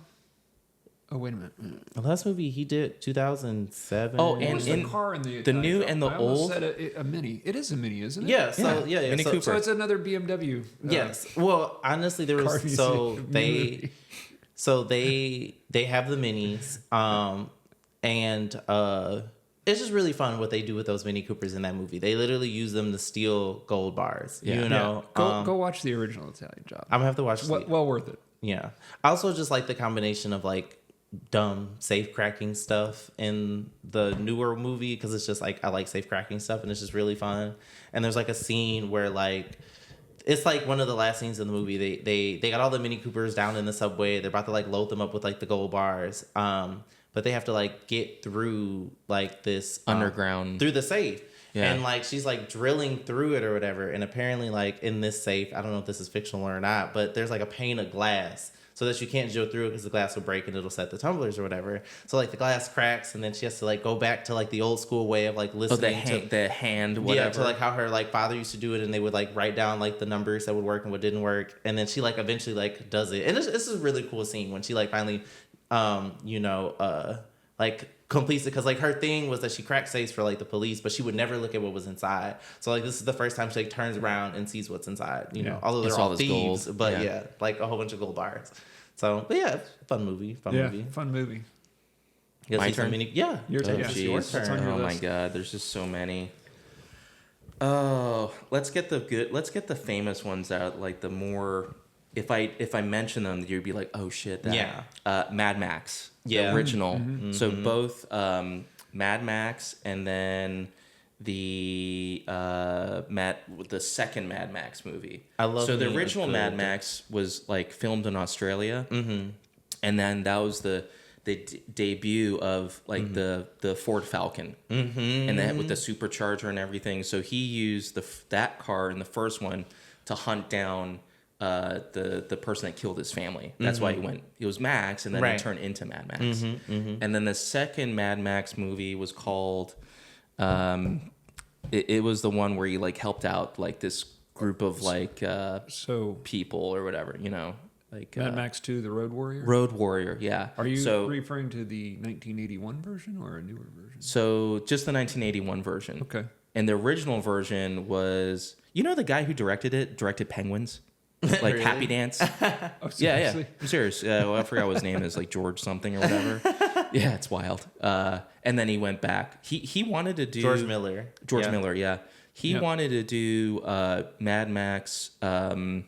Oh, wait a minute. The last movie he did, 2007. Oh, and the car in the new and the old. Said a Mini. It is a Mini, isn't it? Yeah. So Mini Cooper. So it's another BMW. Yes. Well, honestly, there was they have the Minis, and it's just really fun what they do with those Mini Coopers in that movie. They literally use them to steal gold bars. Yeah. Go watch the original Italian Job. I'm gonna have to watch. Well worth it. Yeah. I also just like the combination of like dumb safe cracking stuff in the newer movie because it's just like I like safe cracking stuff and it's just really fun. And there's like a scene where like it's like one of the last scenes in the movie. They got all the Mini Coopers down in the subway. They're about to like load them up with like the gold bars. But they have to like get through like this underground through the safe. Yeah. And like she's like drilling through it or whatever. And apparently like in this safe, I don't know if this is fictional or not, but there's like a pane of glass so that you can't go through it because the glass will break and it'll set the tumblers or whatever. So like the glass cracks and then she has to like go back to like the old school way of like listening to the hand whatever. Yeah, to like how her like father used to do it and they would like write down like the numbers that would work and what didn't work. And then she like eventually like does it. And this is a really cool scene when she like finally like completes it because like her thing was that she cracked safes for like the police, but she would never look at what was inside. So like this is the first time she like turns around and sees what's inside. Although they're all thieves, gold. But like a whole bunch of gold bars. So, but yeah, fun movie. Fun movie. My turn. Your turn. Your turn. Oh my god, there's just so many. Oh, let's get the famous ones out. Like the more. If I mention them, you'd be like, oh shit. Mad Max. The original. Mm-hmm. So both Mad Max and then the second Mad Max movie. I love. So the original Mad Max was like filmed in Australia, and then that was the debut of like the Ford Falcon, and then with the supercharger and everything. So he used that car in the first one to hunt down the person that killed his family. That's why he was Max, and then he turned into Mad Max. And then the second Mad Max movie was called it was the one where he like helped out like this group of like people or whatever, like Mad Max 2, the Road Warrior. Road Warrior, yeah. Are you referring to the 1981 version or a newer version? So just the 1981 version. Okay. And the original version was, the guy who directed Penguins. like Really? Happy Dance. Oh, Yeah. I'm serious. Well, I forgot what his name is, like George something or whatever. Yeah, it's wild. And then he went back. He wanted to do George Miller. Yeah. He wanted to do Mad Max, the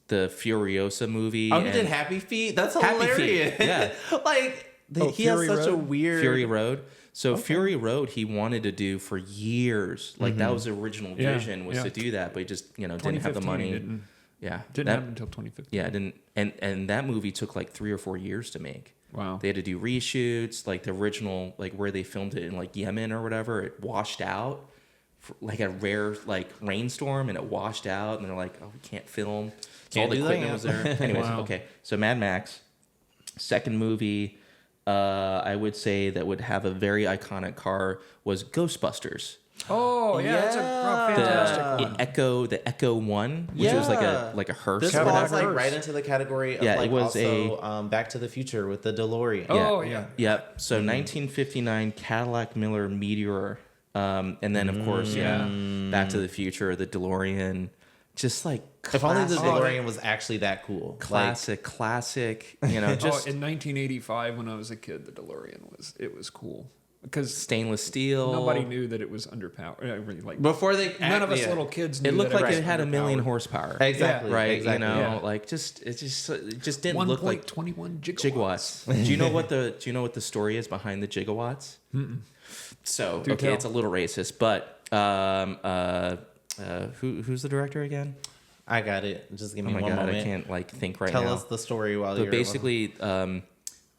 Furiosa movie. Oh, he did Happy Feet? That's hilarious. Feet. Yeah. Like, he Fury has such a Road? weird... Fury Road. So Fury Road, he wanted to do for years. Like that was the original vision was to do that, but he just didn't have the money. Didn't That happen until 2015. Yeah, it didn't. And that movie took like 3 or 4 years to make. Wow. They had to do reshoots, like the original, like where they filmed it in like Yemen or whatever. It washed out, for, like a rare like rainstorm, and it washed out. And they're like, "Oh, we can't film." So all the equipment was there. Anyways, okay. So Mad Max, second movie. I would say that would have a very iconic car was Ghostbusters. Oh yeah, that's a fantastic one. The Echo One, which was like a hearse. This Cadillac falls like hearse. right into the category of Yeah, it was also Back to the Future with the DeLorean. Oh yeah. Yep. So 1959 Cadillac Miller Meteor, and then of course, Back to the Future, the DeLorean, just like If only the DeLorean was actually that cool. classic. Just In 1985, when I was a kid, the DeLorean was cool because stainless steel. nobody knew that it was underpowered. Like Like, before they... none of us little kids knew It looked that like was it had 1 million underpowered. horsepower. Exactly. Right. Exactly. Like it just didn't look like 1.21 gigawatts. Do you know what the story is behind the gigawatts? So Do tell. it's a little racist, but who's the director again? I got it. Just give me Oh my one god, moment. I can't think right Tell now. us the story while But you're... basically,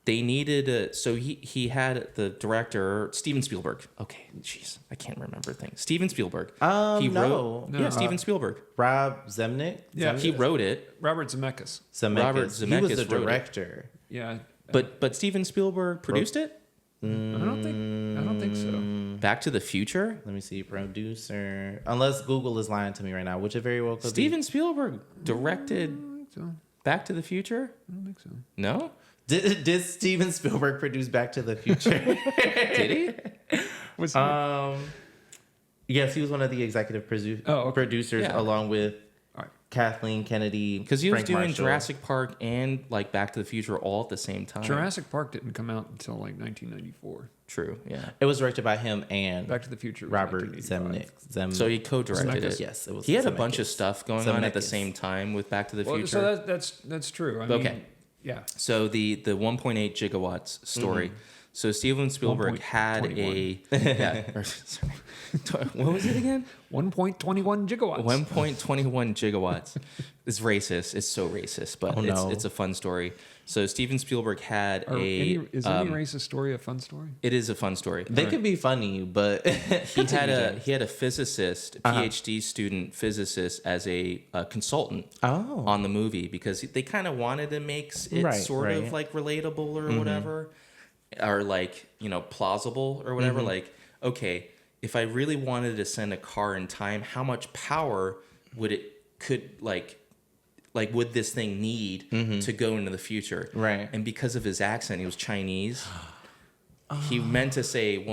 they needed so he had the director Steven Spielberg. Okay, jeez, I can't remember things. Steven Spielberg. He no. wrote Steven Spielberg. Rob Zemnick? Yeah. He wrote it, Robert Zemeckis. He Robert was Zemeckis the wrote it. director. Yeah. but Steven Spielberg produced it. I don't think so. Back to the Future. Let me see. Producer. Unless Google is lying to me right now, which it very well could Steven Spielberg directed I don't think so. Back to the Future. I don't think so. No, be. Did Steven Spielberg produce Back to the Future? did he? Was Yes, he was one of the executive producers Yeah. along with All right. Kathleen Kennedy. Because he was Frank doing Marshall. Jurassic Park and like Back to the Future all at the same time. Jurassic Park didn't come out until like 1994. True. Yeah. It was directed by him and Back to the Future. Was Robert 1985. Zemnick. So he co-directed Zemeckis. it. Yes, it was. He had a Zemeckis. bunch of stuff going on at the Zemeckis. same time with Back to the Well, Future. so that's true. I Okay. mean, yeah. So the 1.8 gigawatts story. So Steven Spielberg had a sorry. What was it again? 1.21 gigawatts. 1.21 gigawatts. It's racist. It's so racist, but no. it's a fun story. So Steven Spielberg had Is any racist story a fun story? It is a fun story. They could be funny, but He had a physicist, a PhD student physicist, as a consultant on the movie because they kind of wanted to make it sort of like relatable or whatever, or like plausible or whatever. Like, okay, if I really wanted to send a car in time, how much power would would this thing need to go into the future? Right. And because of his accent, he was Chinese. He meant to say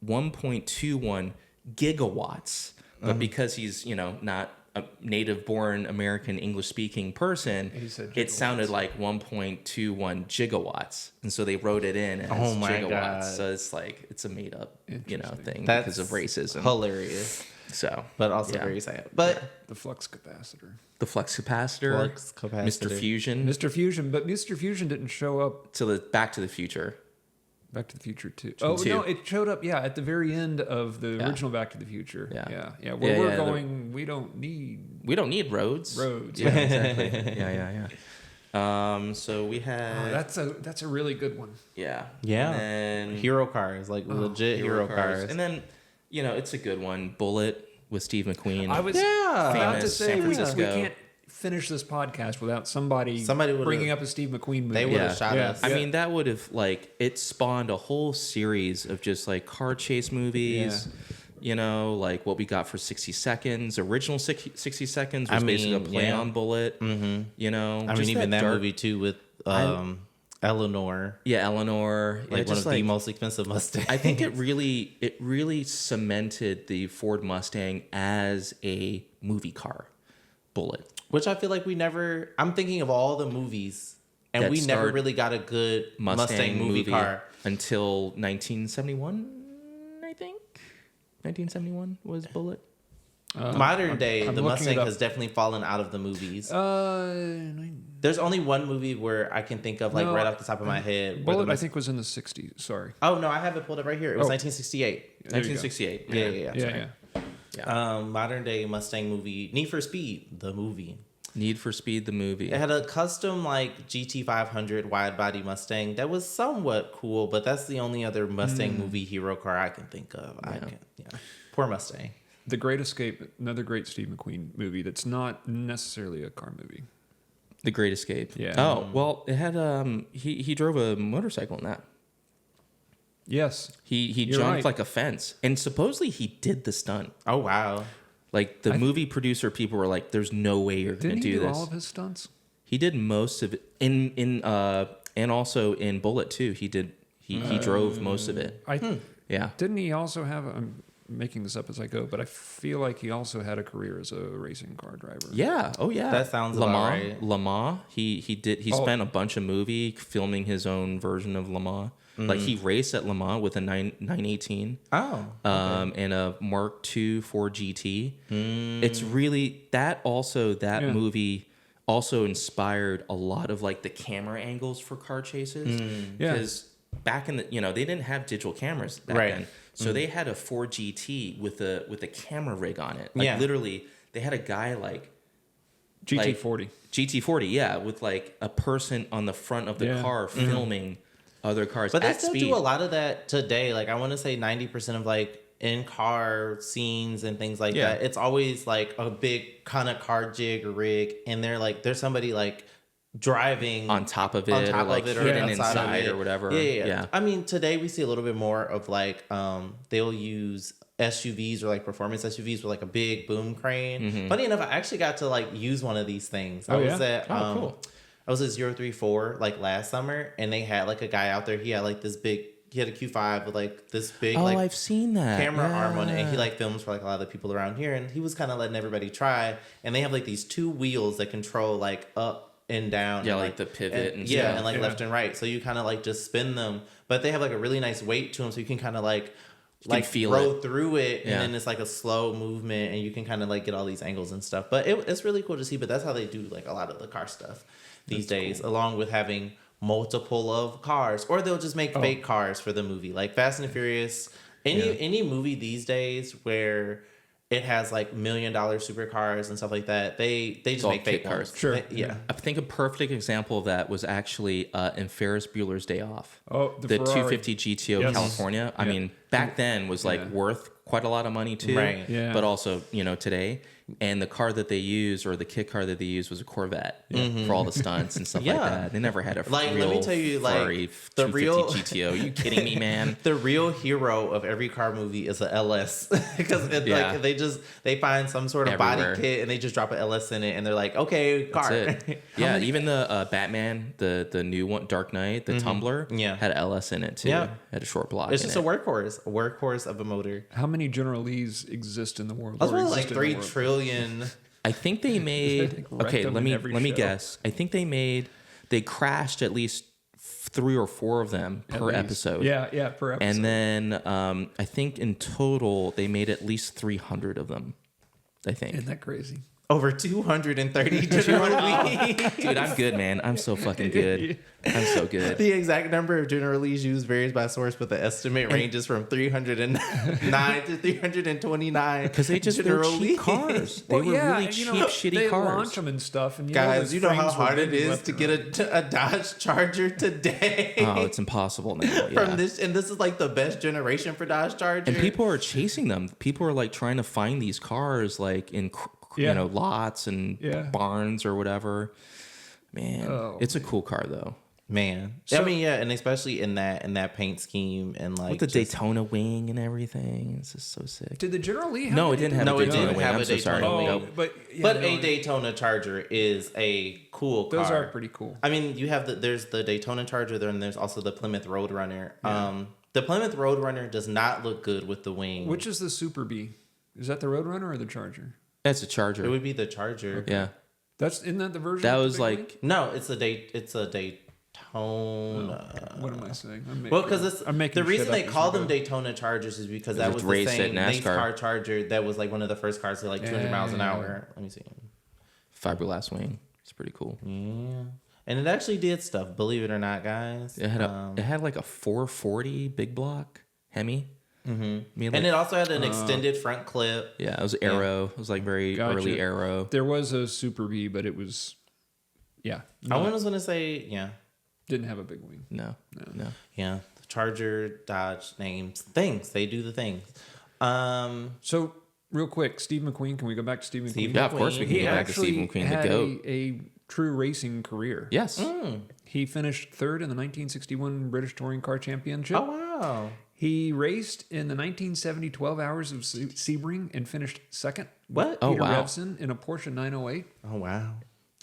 1.21 gigawatts, but because he's not a native-born American English-speaking person, it sounded like 1.21 gigawatts, and so they wrote it in as gigawatts. God. So it's like it's a made-up thing That's because of racism. hilarious, So, but also very sad. But The flux capacitor. the flux capacitor, Mr. Fusion, Mr. Fusion, but Mr. Fusion didn't show up to the Back to the Future. Back to the Future 2. Oh, Two. no, it showed up, at the very end of the original Back to the Future. Yeah. Where we're yeah, going, we don't need We don't need roads. roads. Yeah, exactly. yeah. So we had That's a really good one. yeah. yeah, And then hero cars, like legit hero cars. And then it's a good one. Bullet with Steve McQueen. I was Yeah. about to Famous say San we Francisco. can't finish this podcast without somebody would've- bringing up a Steve McQueen movie. They would have shot us. I mean, that would have it spawned a whole series of just like car chase movies. Like what we got for 60 Seconds. Original 60 Seconds was basically a play on Bullet. Mm-hmm. I mean, even that movie too with Eleanor. Yeah, Eleanor. Like one of the most expensive Mustangs. I think it really cemented the Ford Mustang as a movie car. Bullitt. Which I feel like I'm thinking of all the movies, and we never really got a good Mustang movie car. Until 1971, I think. 1971 was Bullitt. Modern day, the Mustang has definitely fallen out of the movies. There's only one movie where I can think of, right off the top of my head. Bullitt, I think, was in the 60s. Sorry. Oh, no, I have it pulled up right here. It was 1968. 1968. Yeah. Modern day Mustang movie. Need for Speed, the movie. Need for Speed, the movie. It had a custom, GT500 wide-body Mustang that was somewhat cool, but that's the only other Mustang movie hero car I can think of. Poor Mustang. The Great Escape, another great Steve McQueen movie that's not necessarily a car movie. The Great Escape. Yeah. Oh, well, it had he drove a motorcycle in that. Yes. He jumped like a fence, and supposedly he did the stunt. Oh wow. Like the movie producer people were like, "There's no way you're going to do this." Did he do all of his stunts? He did most of it in and also in Bullitt too. He did he drove most of it. Yeah. Didn't he also have? I'm making this up as I go, but I feel like he also had a career as a racing car driver. Yeah. Oh yeah. That sounds about right. Le Mans. He spent a bunch of movie filming his own version of Le Mans. Like he raced at Le Mans with a 918. Oh. Okay. And a Mark II Ford GT. It's really that movie also inspired a lot of like the camera angles for car chases. Because back in the they didn't have digital cameras back then. So they had a Ford GT with a camera rig on it. Like literally they had a guy like GT40. GT40, yeah, with like a person on the front of the car filming other cars but they at still speed. do a lot of that today. Like I want to say 90% of like in-car scenes and things like that, it's always like a big kind of car jig or rig, and there's somebody like driving on top of it, or like hidden inside or whatever. Yeah. I mean, today we see a little bit more of like they'll use SUVs or like performance SUVs with like a big boom crane. Funny enough, I actually got to like use one of these things. I was at cool. I was at 034 like last summer, and they had like a guy out there. He had like this big. He had a Q5 with like this big I've seen that camera arm on it, and he like films for like a lot of the people around here, and he was kind of letting everybody try. And they have like these two wheels that control like up and down, and, like the pivot and stuff. And like left and right. So you kind of like just spin them, but they have like a really nice weight to them, so you can kind of like feel roll through it, and then it's like a slow movement, and you can kind of like get all these angles and stuff. But it's really cool to see. But that's how they do like a lot of the car stuff these days, along with having multiple of cars, or they'll just make fake cars for the movie, like Fast and Furious. Any movie these days where it has like $1 million supercars and stuff like that, they just make fake cars. Sure. I think a perfect example of that was actually in Ferris Bueller's Day Off. Oh, the 250 GTO California. I mean, back then was like worth quite a lot of money too. Right. Yeah. But also, today. And the car that they used, or the kit car that they used, was a Corvette for all the stunts and stuff like that. They never had a like. Let me tell you, Ferrari like the real GTO. Are you kidding me, man? The real hero of every car movie is a LS, because like they find some sort of body kit and they just drop an LS in it, and they're like, okay, car. Yeah, even the Batman, the new one, Dark Knight, the Tumbler, had LS in it too. Yeah, had a short block. It's just a workhorse of a motor. How many General Lees exist in the world? That's like 3 trillion. I think they made. Okay, let me guess. I think they crashed at least 3 or 4 of them per episode. Yeah, per episode. And then I think in total they made at least 300 of them. I think. Isn't that crazy? Over 230 General Lees. Dude, I'm good, man. I'm so fucking good. I'm so good. The exact number of General Lees used varies by source, but the estimate ranges from 309 to 329. Because they just built cheap cars. They were really cheap, shitty cars. They launch them and stuff. And guys, you know how hard it is to get a Dodge Charger today. Oh, it's impossible now. From this is like the best generation for Dodge Charger. And people are chasing them. People are like trying to find these cars like in lots and barns or whatever. Man, it's a cool car though. Man, so, I mean, and especially in that paint scheme and like with the Daytona wing and everything, it's just so sick. Did the General Lee have it didn't have a Daytona wing. I'm so sorry. But a Daytona Charger is a cool car. Those are pretty cool. I mean, you have there's the Daytona Charger there, and there's also the Plymouth Roadrunner. The Plymouth Roadrunner does not look good with the wing. Which is the Super B? Is that the Roadrunner or the Charger? That's a Charger. It would be the Charger. Okay. Yeah. Isn't that the version? That was like wing? No, it's a Daytona. What am I saying? Because the reason they call them Daytona Chargers is because that was the same NASCAR Charger that was like one of the first cars to like 200 miles an hour. Let me see. Fiberglass wing. It's pretty cool. Yeah. And it actually did stuff, believe it or not, guys. It had like a 440 big block Hemi. Mm-hmm. And it also had an extended front clip. Yeah, it was Aero. It was like very early Aero. There was a Super V, but it was, I was going to say, didn't have a big wing. No. Yeah, the Charger, Dodge names, things. They do the things. So, real quick, Steve McQueen. Can we go back to Steve McQueen? Yeah, of course we can go back to Steve McQueen, the GOAT. A true racing career. Yes. He finished third in the 1961 British Touring Car Championship. Oh, wow. He raced in the 1970 12 Hours of Sebring and finished second. What? Peter Revson in a Porsche 908. Oh, wow.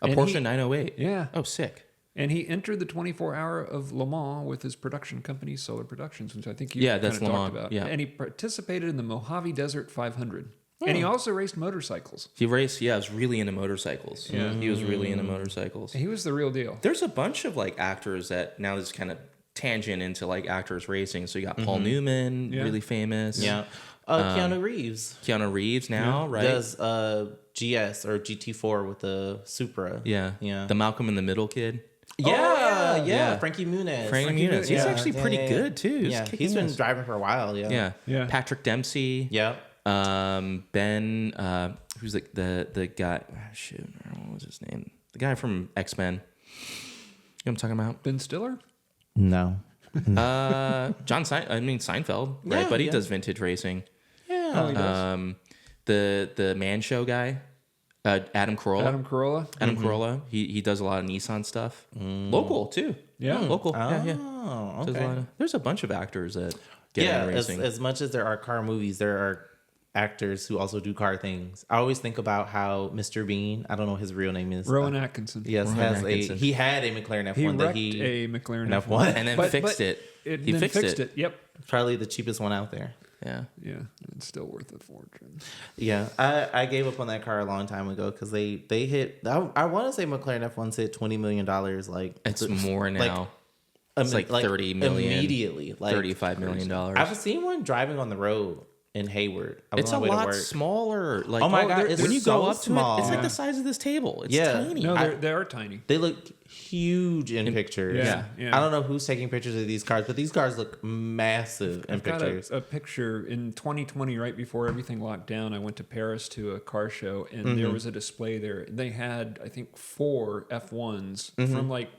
A Porsche 908? Yeah. Oh, sick. And he entered the 24-hour of Le Mans with his production company, Solar Productions, which I think you that's Le Mans. about. Yeah. And he participated in the Mojave Desert 500. And he also raced motorcycles. He was really into motorcycles. Yeah. He was really into motorcycles. He was the real deal. There's a bunch of like actors that now this kind of tangent into like actors racing. So you got Paul Newman, really famous. Yeah. Keanu Reeves. Keanu Reeves now, right? Does GS or GT4 with the Supra. Yeah. The Malcolm in the Middle kid. Yeah. Frankie Muniz. Frankie Muniz. He's actually pretty good too. He's been driving for a while. Yeah. Patrick Dempsey. Yeah. Ben, who's like the guy? Shoot, what was his name? The guy from X-Men. You know what I'm talking about? Ben Stiller? No. Seinfeld, right? But he does vintage racing. Yeah. He does. The Man Show guy, Adam Carolla. Carolla. He does a lot of Nissan stuff. Local too. Yeah. Local. Oh, okay. There's a bunch of actors that get into racing. As much as there are car movies, there are actors who also do car things. I always think about how Mr. Bean, I don't know what his real name is. Rowan Atkinson. Yes, he had a McLaren F1 he wrecked a McLaren F1 and then fixed it. He fixed it. Yep. Probably the cheapest one out there. Yeah. It's still worth a fortune. Yeah, I gave up on that car a long time ago because they hit. I want to say McLaren F1s hit $20 million. Like it's more now. It's like 30 million immediately. Like $35 million. I've seen one driving on the road in Hayward. It's a lot smaller. Like, oh my god! When you go up small. to it, it's like the size of this table. It's tiny. No, they are tiny. They look huge in pictures. Yeah. I don't know who's taking pictures of these cars, but these cars look massive in pictures. Got a picture in 2020, right before everything locked down. I went to Paris to a car show, and there was a display there. They had, I think, 4 F1s from like,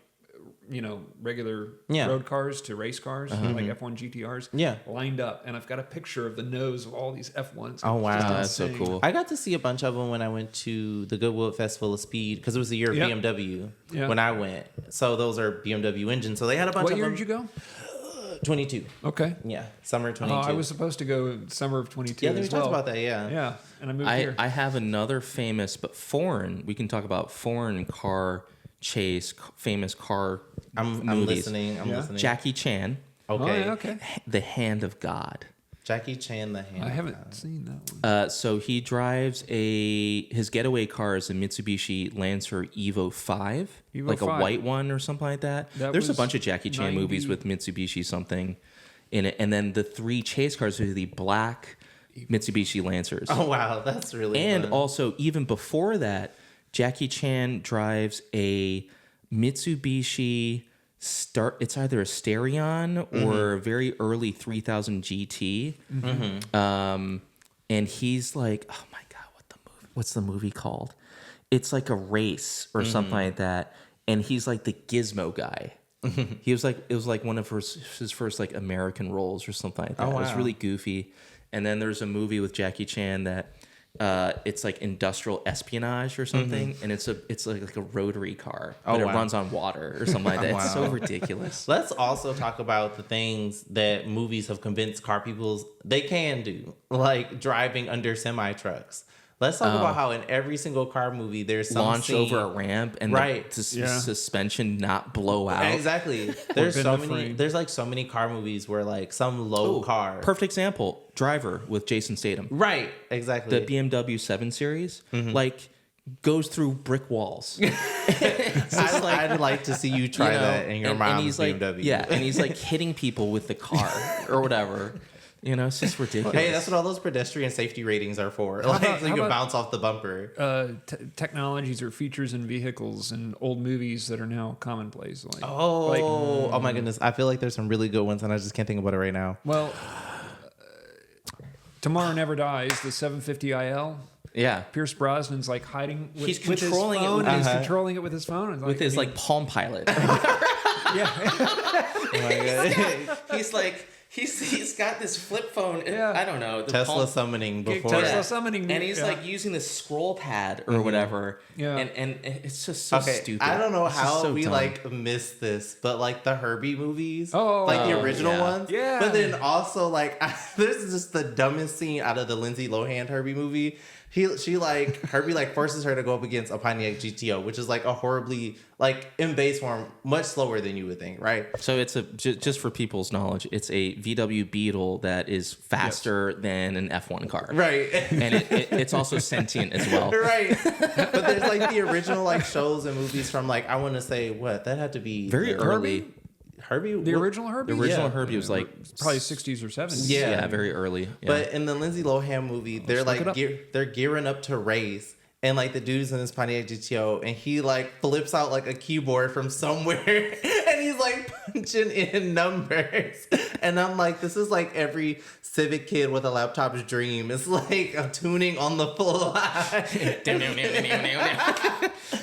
regular road cars to race cars, like F1 GTRs, lined up. And I've got a picture of the nose of all these F1s. Oh, wow. That's so cool. I got to see a bunch of them when I went to the Goodwood Festival of Speed because it was the year of BMW when I went. So those are BMW engines. So they had a bunch of them. What year did you go? 22. Okay. Yeah, summer 22. I was supposed to go summer of 22. Yeah, we talked about that. Yeah, and I moved here. I have another famous but foreign. We can talk about foreign car chase, famous car I'm movies. I'm listening. Jackie Chan. Okay. Okay. The Hand of God. Jackie Chan, the Hand. I haven't seen that one. So he drives his getaway car is a Mitsubishi Lancer Evo 5, like 5. A white one or something like that. There's a bunch of Jackie Chan movies with Mitsubishi something in it, and then the 3 chase cars are the black Mitsubishi Lancers. Oh wow, that's really and fun. Also even before that, Jackie Chan drives a Mitsubishi it's either a Starion or a very early 3000 GT. And he's like, oh my god, what's the movie called? It's like a race or something like that. And he's like the gizmo guy. It was like one of his first like American roles or something like that. Oh, wow. It was really goofy. And then there's a movie with Jackie Chan that it's like industrial espionage or something, and it's like a rotary car, but it runs on water or something like that. It's so ridiculous. Let's also talk about the things that movies have convinced car people they can do, like driving under semi trucks. Let's talk about how in every single car movie there's some launch scene, over a ramp and the suspension not blow out. Exactly. There's so many. There's like so many car movies where like some low car. Perfect example: Driver with Jason Statham. Right. Exactly. The BMW 7 Series, like, goes through brick walls. I'd like to see you try that in your mom's BMW. Yeah, and he's like hitting people with the car or whatever. You know, it's just ridiculous. Hey, that's what all those pedestrian safety ratings are for. So you can bounce off the bumper. Technologies or features in vehicles and old movies that are now commonplace. Oh my goodness. I feel like there's some really good ones, and I just can't think about it right now. Well, Tomorrow Never Dies, the 750IL. Yeah, Pierce Brosnan's like hiding. He's controlling it. He's controlling it with his phone. And with his Palm Pilot. Yeah. Oh my God. He's like. He's got this flip phone. I don't know. Tesla summoning before. Tesla summoning. And he's like using the scroll pad or whatever. Yeah. And it's just so stupid. I don't know how we dumb. Like missed this, but like the Herbie movies, the original ones. Yeah. But then also like this is just the dumbest scene out of the Lindsay Lohan Herbie movie. Herbie like forces her to go up against a Pontiac GTO, which is like a horribly like in base form much slower than you would think, right? So it's just for people's knowledge, it's a VW Beetle that is faster than an F1 car, right? And it's also sentient as well, right? But there's like the original like shows and movies from like I want to say what that had to be very early. Herbie, the original Herbie. The original Herbie was like probably 60s or 70s. Yeah, very early. Yeah. But in the Lindsay Lohan movie, they're like they're gearing up to race, and like the dude's in his Pontiac GTO, and he like flips out like a keyboard from somewhere, and he's like punching in numbers, and I'm like, this is like every Civic kid with a laptop's dream. It's like a tuning on the fly.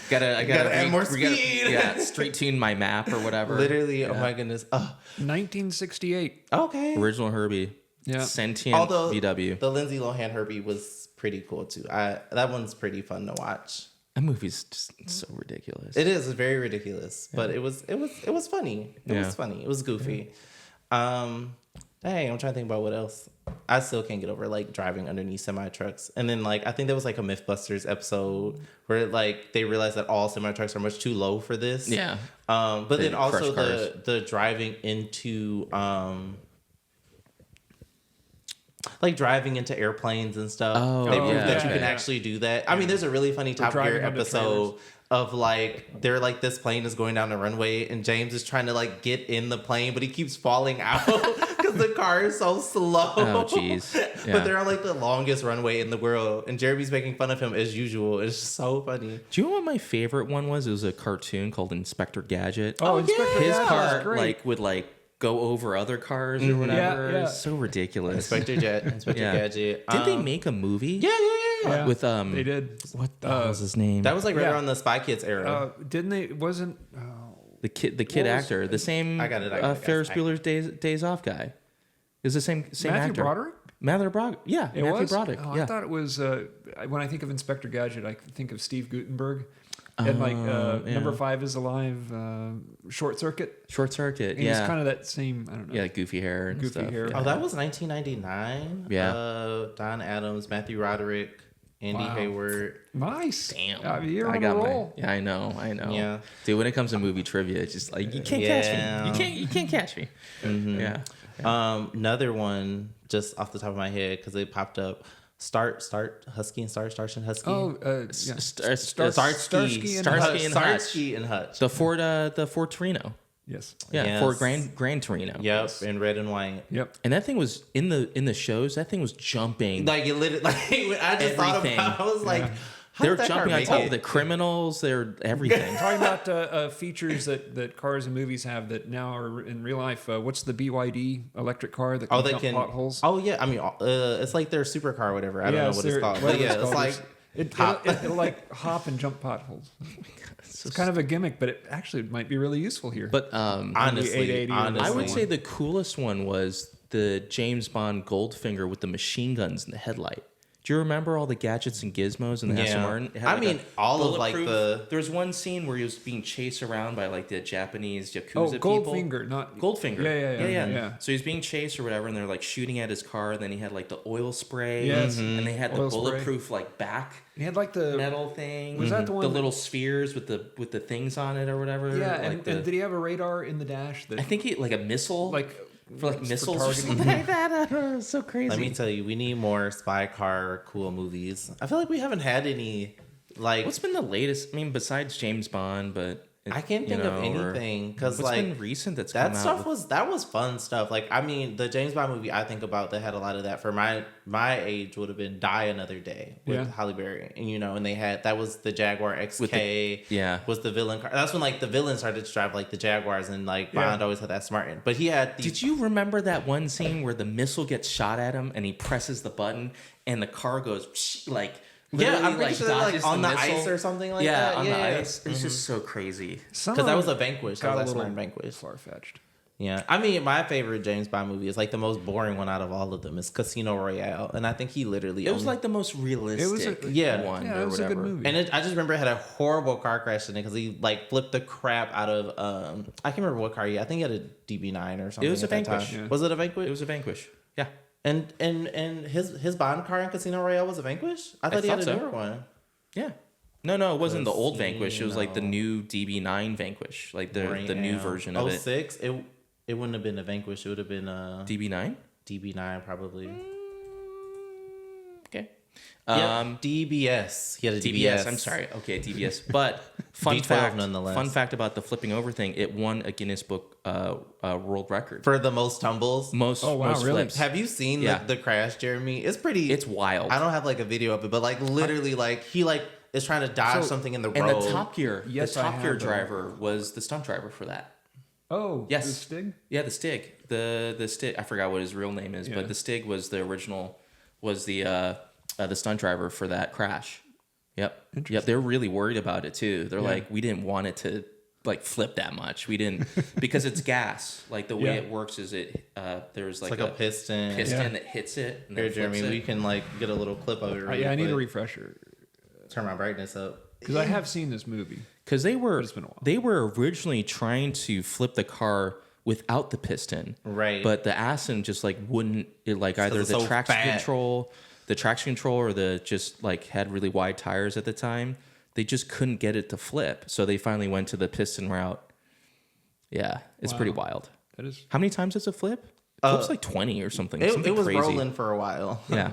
I gotta add more speed. Street tune my map or whatever. Literally, oh my goodness. 1968. Okay. Original Herbie. Yeah. Sentient VW. The Lindsay Lohan Herbie was pretty cool too. That one's pretty fun to watch. That movie's just so ridiculous. It is very ridiculous, but it was funny. It was funny. It was goofy. Dang, I'm trying to think about what else. I still can't get over like driving underneath semi trucks. And then like I think there was like a Mythbusters episode where like they realized that all semi trucks are much too low for this. Yeah. But then also the driving into like driving into airplanes and stuff. They proved that you can actually do that. I mean, there's a really funny Top Gear episode of like they're like this plane is going down the runway and James is trying to like get in the plane, but he keeps falling out because the car is so slow. Oh jeez. Yeah. But they're on like the longest runway in the world, and Jeremy's making fun of him as usual. It's just so funny. Do you know what my favorite one was? It was a cartoon called Inspector Gadget. Oh, Inspector His car like would like go over other cars or whatever. Yeah. It's so ridiculous. Inspector Gadget. Did they make a movie? Yeah. With they did. What the hell was his name? That was like right around the Spy Kids era. Didn't they? Wasn't the kid actor the same? I got it. Ferris Bueller's Days Off guy. Is the same Matthew actor. Broderick? Matthew Broderick. Yeah, it Matthew was? Broderick. Oh, I thought it was. When I think of Inspector Gadget, I think of Steve Guttenberg. And like Number 5 is Alive, Short Circuit. Short Circuit, and he's kind of that same, I don't know. Yeah, goofy hair and stuff. Hair. Oh, that was 1999? Yeah. Don Adams, Matthew Roderick, Andy Hayward. Nice. Damn. You're on a roll. Yeah, I know. Yeah. Dude, when it comes to movie trivia, it's just like, you can't catch me. You can't catch me. Mm-hmm. Yeah. Another one, just off the top of my head, because it popped up. Start Husky and Starsky and Husky. Starsky and Hutch. The Ford Torino. Yes. Yeah. Yes. Ford Grand Torino. Yep. Yes. In red and white. Yep. And that thing was in the shows. That thing was jumping. Like it literally. Like I just thought about. I was like. They're jumping on top of the criminals. They're everything. Talking about features that cars and movies have that now are in real life. What's the BYD electric car that can jump potholes? Oh yeah, I mean it's like their supercar or whatever. I don't know what it's called. But yeah, it's like it'll like hop and jump potholes. It's kind of a gimmick, but it actually might be really useful here. But honestly, I would say the coolest one was the James Bond Goldfinger with the machine guns in the headlight. Do you remember all the gadgets and gizmos in the Aston Martin? I mean, all of like the. There's one scene where he was being chased around by like the Japanese Yakuza people. Goldfinger, not Goldfinger. Yeah. So he's being chased or whatever, and they're like shooting at his car. And then he had like the oil spray, and they had the bulletproof like back. He had like the metal thing. Was that the one? The little spheres with the things on it or whatever. Yeah, and did he have a radar in the dash? I think he like a missile. For like missiles or something like that. I don't know. It's so crazy. Let me tell you, we need more spy car cool movies. I feel like we haven't had any. Like, what's been the latest? I mean, besides James Bond, but I can't think of anything because what's been recent that's that come stuff out that was fun stuff. Like, I mean, the James Bond movie I think about that had a lot of that for my age would have been Die Another Day with Halle Berry, and and they had that was the Jaguar XK was the villain car. That's when like the villain started to drive like the Jaguars, and like Bond always had that smart in. But he had. Did you remember that one scene where the missile gets shot at him and he presses the button and the car goes like. I'm pretty sure they're like on the ice or something like that. Yeah, on the ice. It's just so crazy. Because that was a Vanquish. That was a Vanquish. Far-fetched. Yeah. I mean, my favorite James Bond movie is like the most boring one out of all of them is Casino Royale. And I think he literally... It was like the most realistic one or whatever. It was a good movie. And I just remember it had a horrible car crash in it because he like flipped the crap out of... I can't remember what car he had. I think he had a DB9 or something. It was a Vanquish. Yeah. Was it a Vanquish? It was a Vanquish. Yeah. And his Bond car in Casino Royale was a Vanquish? I thought he had a newer one. Yeah. No, it wasn't the old Vanquish. It was like the new DB9 Vanquish, like the new version of it. 06? It wouldn't have been a Vanquish. It would have been a DB9. DB9 probably. Okay. DBS. He had a DBS. I'm sorry. Okay, DBS. But fun fact, nonetheless. Fun fact about the flipping over thing: it won a Guinness Book World Record for the most tumbles. Most really? Flips. Have you seen the crash, Jeremy? It's wild. I don't have like a video of it, but like literally, like he like is trying to dodge something in the road. And the Top Gear, the Top Gear driver was the stunt driver for that. Oh, yes, the Stig. Yeah, the Stig. The Stig. I forgot what his real name is, but the Stig was the original. Was the stunt driver for that crash. Yep. They're really worried about it too. They're like, we didn't want it to like flip that much. We didn't because it's gas. Like the way it works is there's like a piston that hits it. Here, Jeremy, we can like get a little clip of it. Really I need a refresher. Turn my brightness up because I have seen this movie. Because they were originally trying to flip the car without the piston, right? But the Aston just like wouldn't. It like either the traction control. The traction control or the just like had really wide tires at the time. They just couldn't get it to flip. So they finally went to the piston route. Yeah, it's pretty wild. That is. How many times does it flip? It flips like 20 or something. It was crazy. Rolling for a while. Yeah.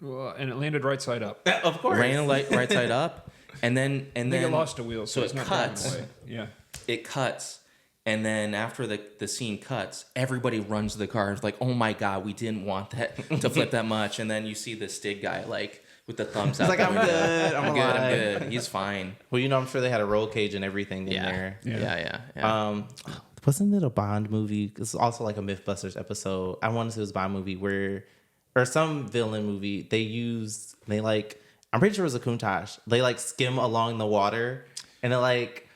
Well, and it landed right side up. Of course. Ran right side up. And then it lost a wheel. So it cuts. Yeah. It cuts. And then after the scene cuts, everybody runs to the car. It's like, oh my God, we didn't want that to flip that much. And then you see the Stig guy like with the thumbs up. He's like, I'm good. I'm good. He's fine. Well, I'm sure they had a roll cage and everything in there. Yeah. Wasn't it a Bond movie? It's also like a Mythbusters episode. I want to say it was a Bond movie or some villain movie. I'm pretty sure it was a Countach. They like skim along the water and it like.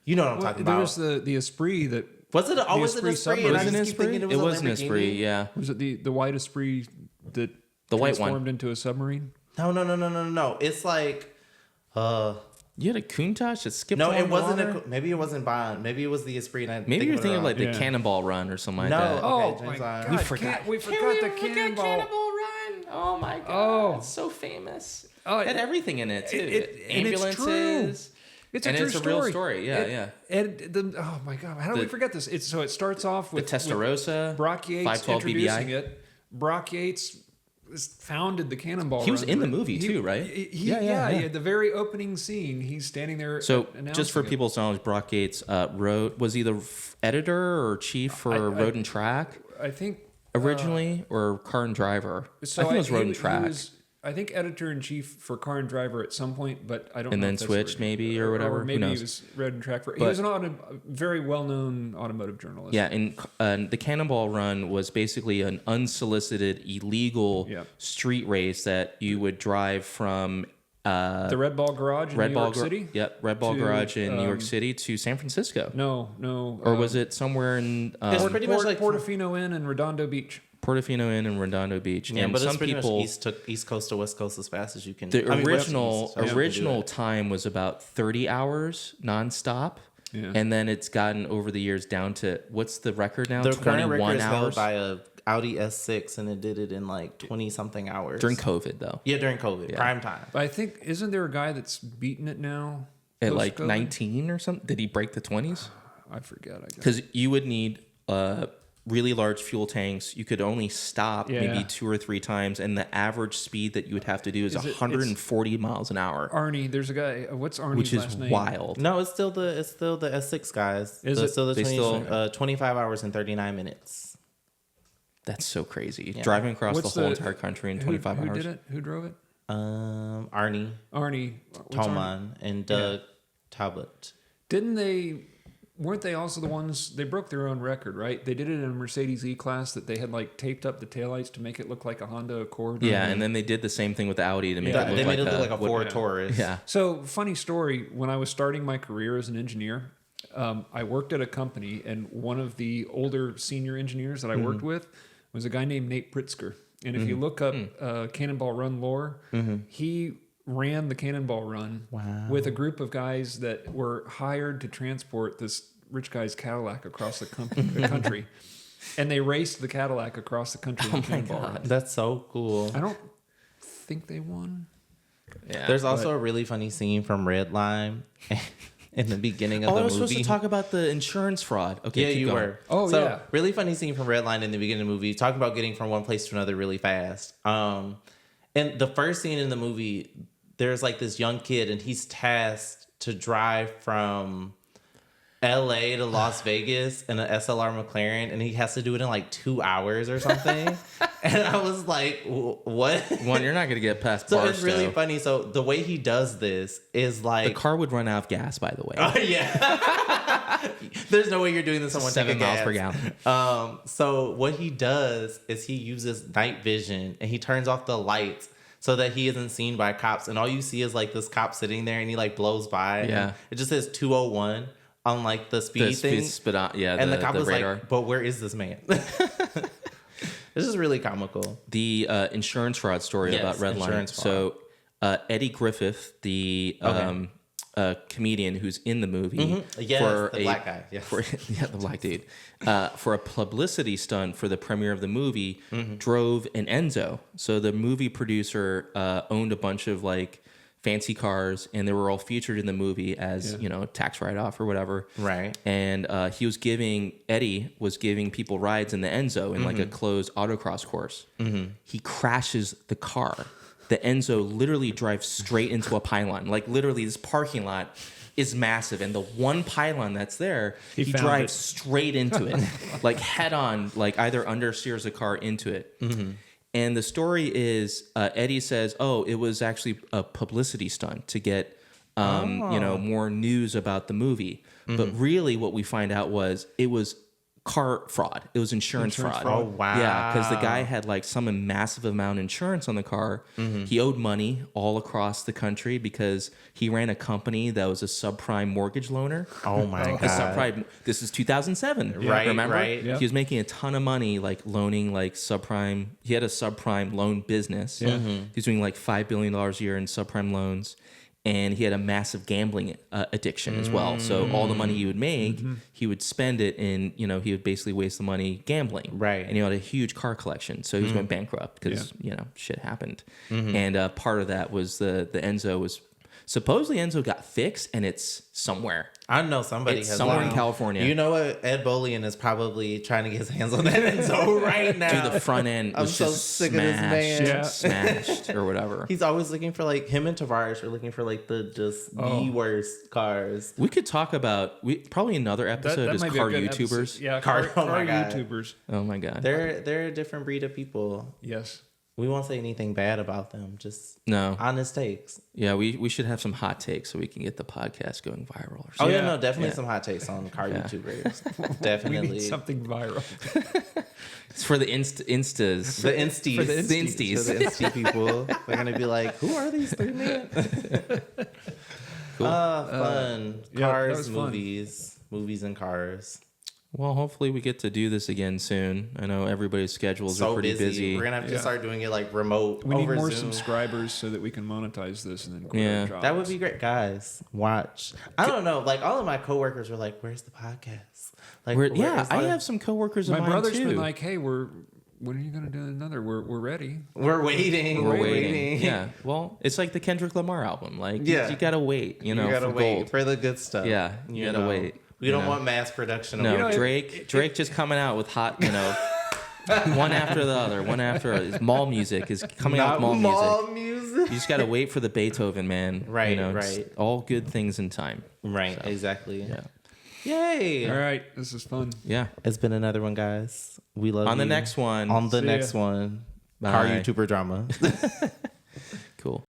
You know what I'm talking about. There was the Esprit that... Was it always an Esprit? It was an Esprit. It was an Esprit, yeah. Was it the white Esprit that transformed into a submarine? No. It's like... You had a Countach that skipped No, it wasn't water? maybe it wasn't Bond. Maybe it was the Esprit. Maybe you're thinking of like the Cannonball Run or something like that. No, my God. We forgot the Cannonball Run. Oh my God. It's so famous. It had everything in it too. Ambulances. It's a real story. Yeah. And oh my God, how do we forget this? So it starts off with the Testarossa, with Brock Yates introducing it. Brock Yates founded the Cannonball Run. He was in the movie too, right? Yeah. The very opening scene, he's standing there. So just for people's knowledge, Brock Yates was he the editor or chief for Road and Track? I think originally, or Car and Driver. So I think it was Road and Track. I think editor-in-chief for Car and Driver at some point, but I don't know. And then switched maybe or whatever. Or maybe he was Road and Track. He was a very well-known automotive journalist. Yeah, and the Cannonball Run was basically an unsolicited, illegal street race that you would drive from... the Red Ball Garage in New York City? Yep, Red Ball Garage in New York City to San Francisco. No. Or was it somewhere in... it's pretty much like Portofino Inn and Redondo Beach. Portofino Inn and Redondo Beach. Yeah, and but some it's pretty people much east coast to west coast as fast as you can. The original time was about 30 hours nonstop. Yeah. And then it's gotten over the years down to, what's the record now? The current record is held by a Audi S6, and it did it in like 20 something hours during COVID, though. Yeah, during COVID, prime time. But I think, isn't there a guy that's beaten it now at like 19 or something? Did he break the 20s? I forget. I guess because you would need really large fuel tanks. You could only stop maybe 2 or 3 times, and the average speed that you would have to do is 140 miles an hour. Arnie, there's a guy. What's Arnie's last name? Which is wild. No, it's still the S6 guys. Is it still the 25 hours and 39 minutes? That's so crazy. Yeah. Driving across the whole entire country in 25 hours. Who did it? Who drove it? Arnie. Tolman and Doug Talbot. Weren't they also the ones, they broke their own record, right? They did it in a Mercedes E-Class that they had like taped up the taillights to make it look like a Honda Accord. Yeah, and then they did the same thing with the Audi to make it look like a Ford Taurus. Yeah. So, funny story, when I was starting my career as an engineer, I worked at a company, and one of the older senior engineers that I worked with was a guy named Nate Pritzker. And if you look up Cannonball Run lore, he ran the Cannonball Run with a group of guys that were hired to transport this rich guy's Cadillac across the country. And they raced the Cadillac across the country. Oh my God. That's so cool. I don't think they won. Yeah, There's also a really funny scene from Red Line in the beginning of the movie. I was supposed to talk about the insurance fraud. Okay, yeah, you were. Oh, so, yeah. Really funny scene from Red Line in the beginning of the movie, talking about getting from one place to another really fast. And the first scene in the movie, there's like this young kid, and he's tasked to drive from LA to Las Vegas in an SLR McLaren, and he has to do it in like 2 hours or something. And I was like, what? One, you're not going to get past So it's really funny. So the way he does this is like... The car would run out of gas, by the way. Oh, yeah. There's no way you're doing this on 7 miles per gallon. So what he does is he uses night vision, and he turns off the lights so that he isn't seen by cops. And all you see is like this cop sitting there, and he like blows by. Yeah. It just says 201 on like the speed thing. And the cop was radar. Like, but where is this man? This is really comical. The insurance fraud story about Red Line. So Eddie Griffith, the comedian who's in the movie, the black guy, the black dude, for a publicity stunt for the premiere of the movie, drove an Enzo. So the movie producer owned a bunch of like fancy cars, and they were all featured in the movie as tax write-off or whatever. Right. And Eddie was giving people rides in the Enzo in like a closed autocross course. He crashes the car. The Enzo literally drives straight into a pylon. Like literally, this parking lot is massive, and the one pylon that's there, he drives straight into it, like head on, like either understeers the car into it. And the story is, Eddie says, it was actually a publicity stunt to get, more news about the movie. But really what we find out was it was car fraud. It was insurance fraud. Oh, wow. Yeah, because the guy had like some massive amount of insurance on the car. He owed money all across the country because he ran a company that was a subprime mortgage loaner. Oh my God. This is 2007. Right, remember? Right. Yep. He was making a ton of money like loaning like subprime. He had a subprime loan business. Yeah. He was doing like $5 billion a year in subprime loans. And he had a massive gambling addiction as well. So all the money he would make, he would spend it in, he would basically waste the money gambling. Right. And he had a huge car collection. So he was going bankrupt because, shit happened. And part of that was the Enzo was... Supposedly Enzo got fixed, and it's somewhere. I know somebody has somewhere in California. You know what? Ed Bolian is probably trying to get his hands on that Enzo right now. Dude, the front end was I'm so just sick smashed, of this man. Smashed or whatever. He's always looking for like him and Tavares are looking for like the worst cars. We could talk about probably another episode is car YouTubers. Episode. Yeah, car YouTubers. Oh my God. They're a different breed of people. Yes. We won't say anything bad about them. Just honest takes. Yeah, we should have some hot takes so we can get the podcast going viral or something. Oh, yeah, no, definitely some hot takes on car YouTubers. Definitely. We need something viral. It's for the instas. The insties. For the insties. For the insty people. They're going to be like, who are these three men? Cool. Fun. Cars, movies. Movies and cars. Well, hopefully we get to do this again soon. I know everybody's schedules are pretty busy. We're gonna have to start doing it like remote. We need more Zoom. subscribers so that we can monetize this and then quit our jobs. That would be great, guys. Watch. I don't know. Like all of my coworkers were like, "Where's the podcast?" Like, I have some coworkers. My of mine brother's too. been like, "Hey, when are you gonna do another? We're ready. We're waiting. We're waiting. Yeah. Well, it's like the Kendrick Lamar album. Like, you gotta wait. You gotta wait gold. for the good stuff. Yeah, you gotta wait. We don't want mass production. No, Drake just coming out with hot, one after the other, one after other. Mall music is coming out. Mall music. You just gotta wait for the Beethoven, man. Right, right. All good things in time. Right, so, exactly. Yeah. Yay! All right, this is fun. Yeah, it's been another one, guys. We love you. On the next one. On the next one. Bye. Car YouTuber drama. Cool.